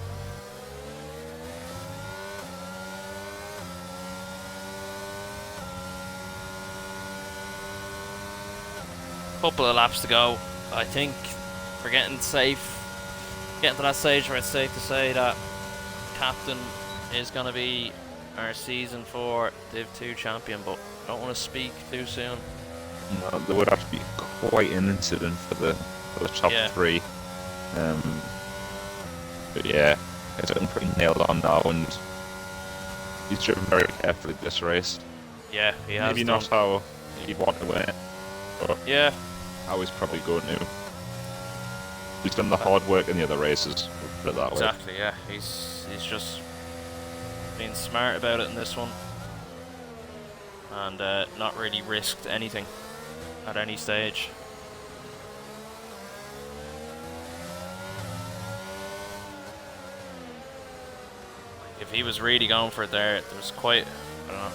Couple of laps to go. I think we're getting to that stage where it's safe to say that Captain is going to be our season 4 Div 2 champion, but I don't want to speak too soon. No, there would have to be quite an incident for the top 3. But yeah, it's getting pretty nailed on now, and he's driven very carefully this race. Yeah, he has. Maybe not how he'd want to win it, but how he's probably going to. He's done the hard work in the other races, put it that way. Exactly, yeah. He's just been smart about it in this one, and not really risked anything at any stage. If he was really going for it there was quite, I don't know.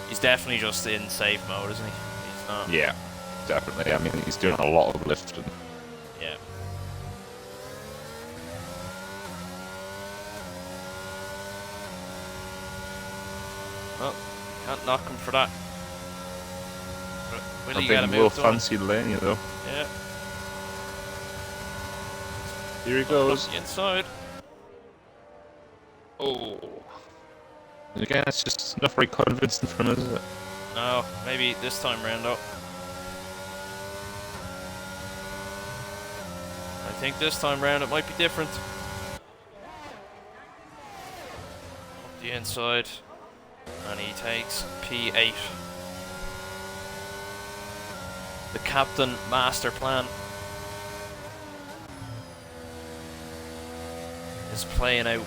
He's definitely just in safe mode, isn't he? He's not. Yeah, definitely. I mean, he's doing a lot of lifting. Yeah. Well, can't knock him for that. But will he get a move done? Fancy Laney though. Yeah. Here he goes. Inside. Oh. Again, it's just not very convincing from him, is it? No, maybe this time round up. I think this time round it might be different. Up the inside. And he takes P8. The captain master plan is playing out.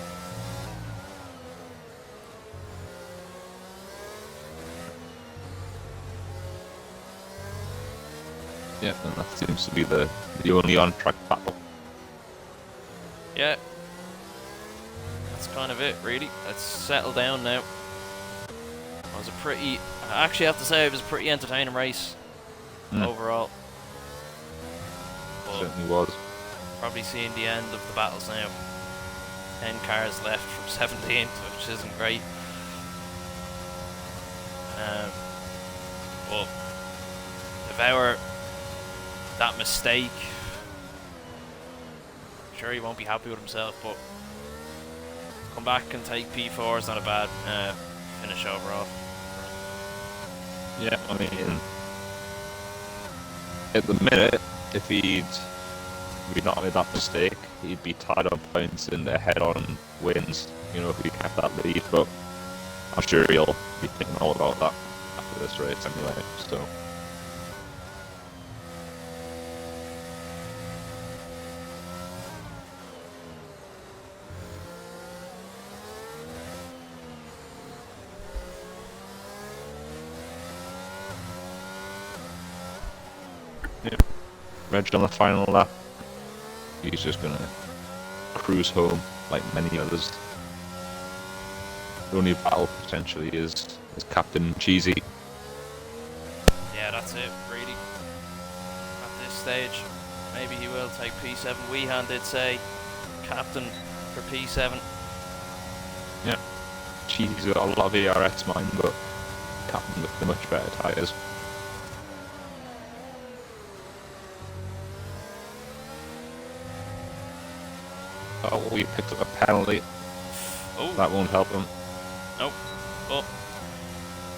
Yeah, and that seems to be the only on-track battle. Yeah. That's kind of it, really. Let's settle down now. It was a pretty... I actually have to say it was a pretty entertaining race. Overall. But Certainly was. probably seeing the end of the battles now. 10 cars left from 17th, which isn't great. But Devour, that mistake, I'm sure he won't be happy with himself, but come back and take P4 is not a bad finish overall. Yeah, I mean, at the minute, if he'd not made that mistake, he'd be tied on points in the head-on wins, you know, if he kept that lead, but I'm sure he'll be thinking all about that after this race anyway, so... Yeah. Reg on the final lap. He's just gonna cruise home like many others. The only battle potentially is Captain Cheesy. Yeah, that's it, really. At this stage, maybe he will take P7. Weehan did say captain for P7. Yeah. Cheesy's got a lot of ERS mine, but Captain with the much better tyres. Oh, we picked up a penalty. Oh. That won't help him. Nope. But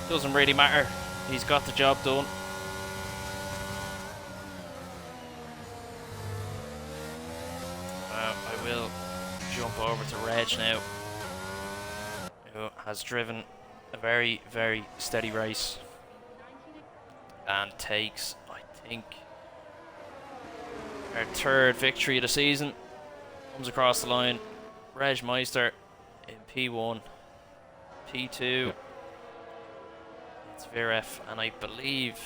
doesn't really matter. He's got the job done. I will jump over to Reg now, who has driven a very, very steady race and takes, I think, her third victory of the season. Comes across the line. Reg Meister in P1, P2. Yep. It's Viref, and I believe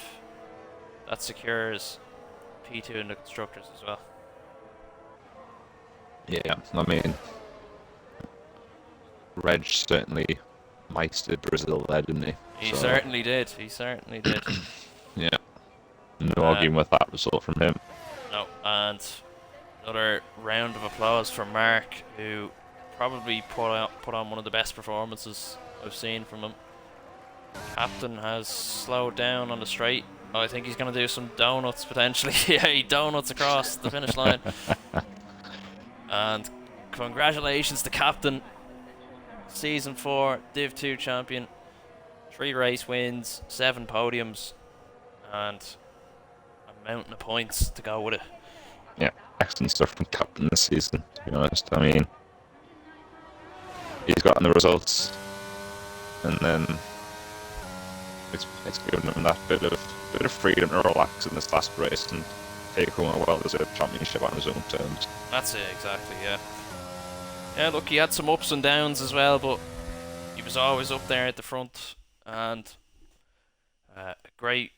that secures P2 in the constructors as well. Yeah, I mean, Reg certainly meistered Brazil there, didn't he? He certainly did. He certainly did. Yeah. No arguing with that result from him. No, and another round of applause for Mark, who probably put on one of the best performances I've seen from him. Captain has slowed down on the straight. Oh, I think he's going to do some donuts potentially. Yeah, he donuts across the finish line. And congratulations to Captain, Season 4 Div 2 champion, 3 race wins, 7 podiums, and a mountain of points to go with it. Yeah, excellent stuff from Captain this season, to be honest. I mean, he's gotten the results, and then it's given him that bit of freedom to relax in this last race and take home a well-deserved championship on his own terms. That's it, exactly, yeah. Yeah, look, he had some ups and downs as well, but he was always up there at the front, and a great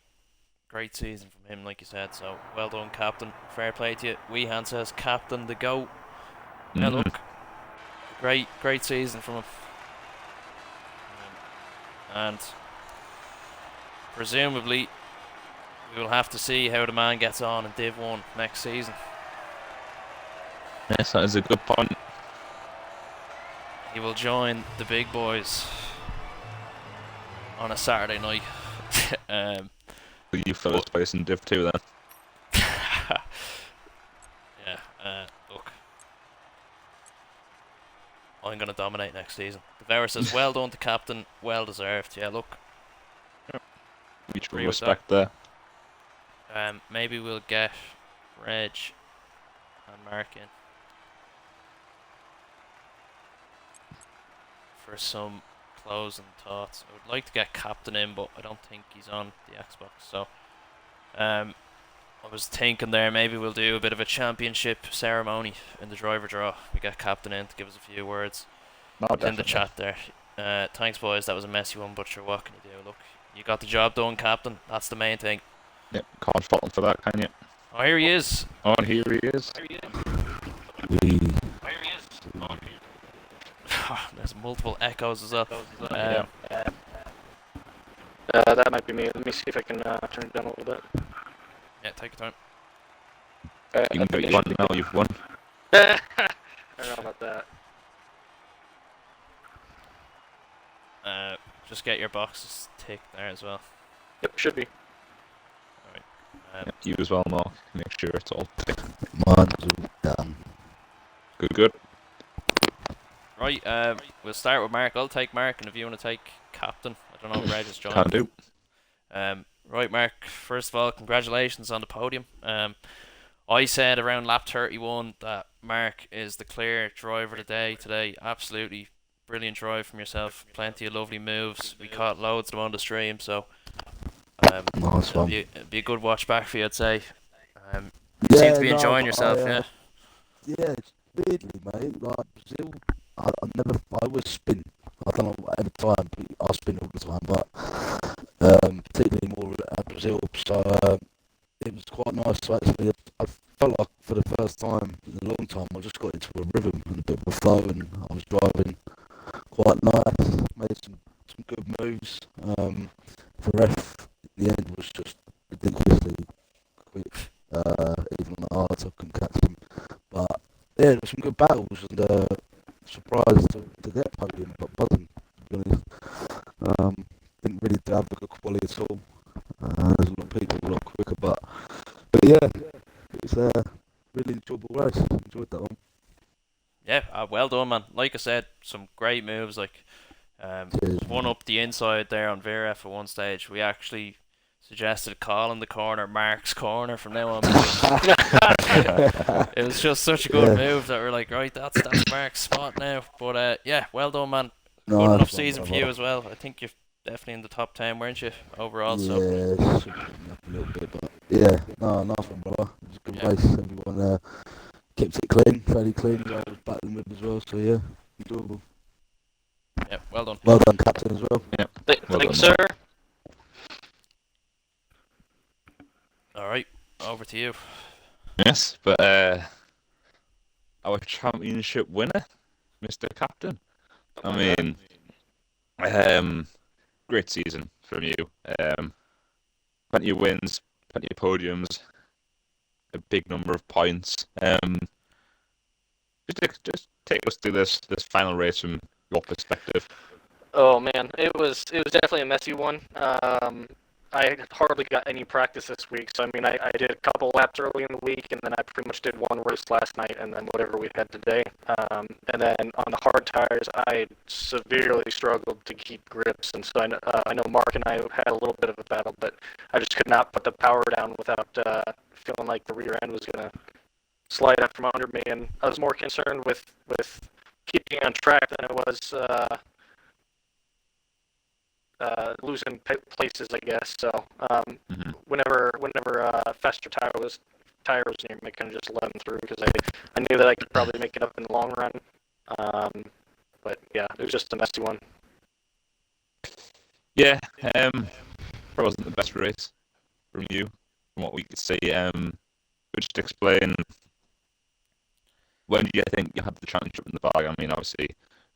season from him, like you said, so well done, Captain. Fair play to you. Weehan says, Captain the GOAT. Yeah, look, great season from him. And presumably, we will have to see how the man gets on in Div 1 next season. Yes, that is a good point. He will join the big boys on a Saturday night. Will you fellas place in Div 2 then? Yeah, look. I'm going to dominate next season. Devour says, well done to Captain, well deserved. Yeah, look. Mutual respect there. Maybe we'll get Reg and Mark in for some closing thoughts. I would like to get Captain in, but I don't think he's on the Xbox. So, I was thinking there maybe we'll do a bit of a championship ceremony in the driver draw. We get Captain in to give us a few words. No, He's in the definitely. chat there. Thanks, boys. That was a messy one, but sure, what can you do? Look, you got the job done, Captain. That's the main thing. Yep, can't fault him for that, can you? Oh, here he is. Oh, and here he is. There's multiple echoes as well. Yeah. That might be me. Let me see if I can turn it down a little bit. Yeah, take your time. You can go, you won now, you've won. I don't know about that. Just get your boxes ticked there as well. Yep, should be. Yep, you as well, Mark. Make sure it's all ticked. Mine's all done. Good. Right, we'll start with Mark. I'll take Mark, and if you want to take Captain, I don't know if Reg has joined. Can do. Right, Mark, first of all, congratulations on the podium. I said around lap 31 that Mark is the clear driver of the day today. Absolutely brilliant drive from yourself. Plenty of lovely moves. We caught loads of them on the stream, so Nice one. it'd be a good watch back for you, I'd say. You seem to be enjoying yourself, yeah. Yeah, it's weirdly, mate. Like Brazil, I always spin. I don't know every time, but I spin all the time. But particularly more at Brazil, so it was quite nice to actually. I felt like for the first time in a long time, I just got into a rhythm and a bit of a flow, and I was driving quite nice. Made some good moves. The ref in the end was just ridiculously quick. Even on the hard, I couldn't catch him. But yeah, there were some good battles, and surprised to get a podium, but buzzing, to be honest. Didn't really have a good quality at all. There's a lot of people a lot quicker, but yeah, it was a really enjoyable race. Enjoyed that one. Yeah, well done, man. Like I said, some great moves. Like Cheers, one mate. up the inside there on VRF at one stage. We actually suggested calling the corner Mark's corner from now on. It was just such a good move that we're like, right, that's Mark's spot now. But yeah, well done, man. Good Nice enough one, season for brother. you as well. I think you're definitely in the top 10, weren't you, overall? So Yeah, should have been up a little bit, but yeah, no, nice one, brother. It was a good Yeah. race. Everyone kept it clean, fairly clean. Who I was battling with as well, so yeah, enjoyable. yeah, well done. Well done, captain, as well. Well Thanks, done, sir. All right, over to you. Yes, but our championship winner, Mr. Captain. I mean, great season from you. Plenty of wins, plenty of podiums, a big number of points. Just take us through this final race from your perspective. Oh man, it was definitely a messy one. I hardly got any practice this week, so I mean, I did a couple laps early in the week, and then I pretty much did one race last night, and then whatever we had today. And then on the hard tires, I severely struggled to keep grips, and so I know Mark and I had a little bit of a battle, but I just could not put the power down without feeling like the rear end was gonna slide out from under me, and I was more concerned with keeping on track than I was losing places, I guess. So whenever faster tire was near me, I kind of just let him through because I knew that I could probably make it up in the long run. But yeah, it was just a messy one. Yeah, probably wasn't the best race from you, from what we could see. But just explain, when do you think you had the championship in the bag? I mean, obviously,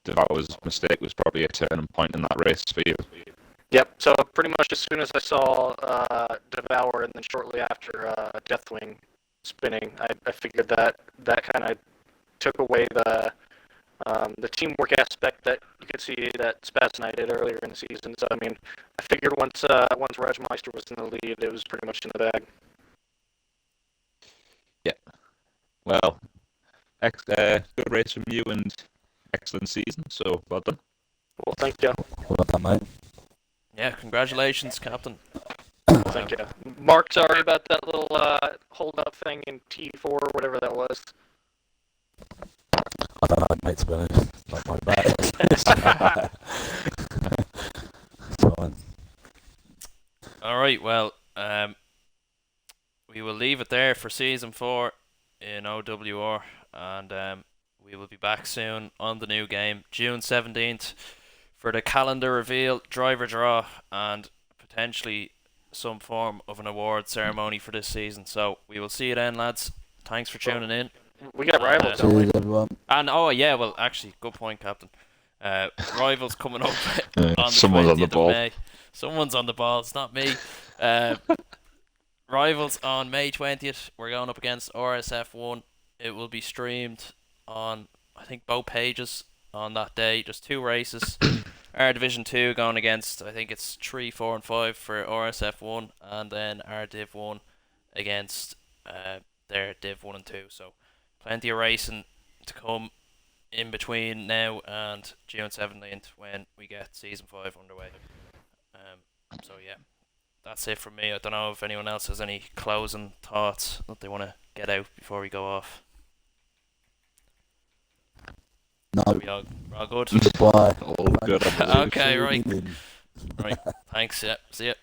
Devour's mistake was probably a turning point in that race for you. Yep. So pretty much as soon as I saw Devour, and then shortly after Deathwing spinning, I figured that kind of took away the teamwork aspect that you could see that Spaz and I did earlier in the season. So I mean, I figured once Rajmeister was in the lead, it was pretty much in the bag. Yeah. Well, good race from you and excellent season. So well done. Well, thank you. Well done, mate. Yeah, congratulations, Captain. Thank you. Mark, sorry about that little hold-up thing in T4, whatever that was. I don't know, mate, to be honest. Not my bad. It's fine. All right, well, we will leave it there for season 4 in OWR, and we will be back soon on the new game, June 17th, for the calendar reveal, driver draw, and potentially some form of an award ceremony for this season. So we will see you then, lads. Thanks for tuning in. We got rivals, don't we? Cheers, everyone. And oh yeah, well actually, good point, Captain. Rivals coming up on the Someone's on the 20th of ball. May. Someone's on the ball. It's not me. Rivals on May 20th. We're going up against RSF1. It will be streamed on, I think, both pages on that day. Just 2 races. Our Division 2 going against, I think it's 3, 4 and 5 for RSF1, and then our Div 1 against their Div 1 and 2. So plenty of racing to come in between now and June 17th when we get Season 5 underway. So yeah, that's it from me. I don't know if anyone else has any closing thoughts that they want to get out before we go off. No, We're all good? goodbye. All good. Okay, right. Right. Thanks, yeah. See ya.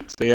See ya.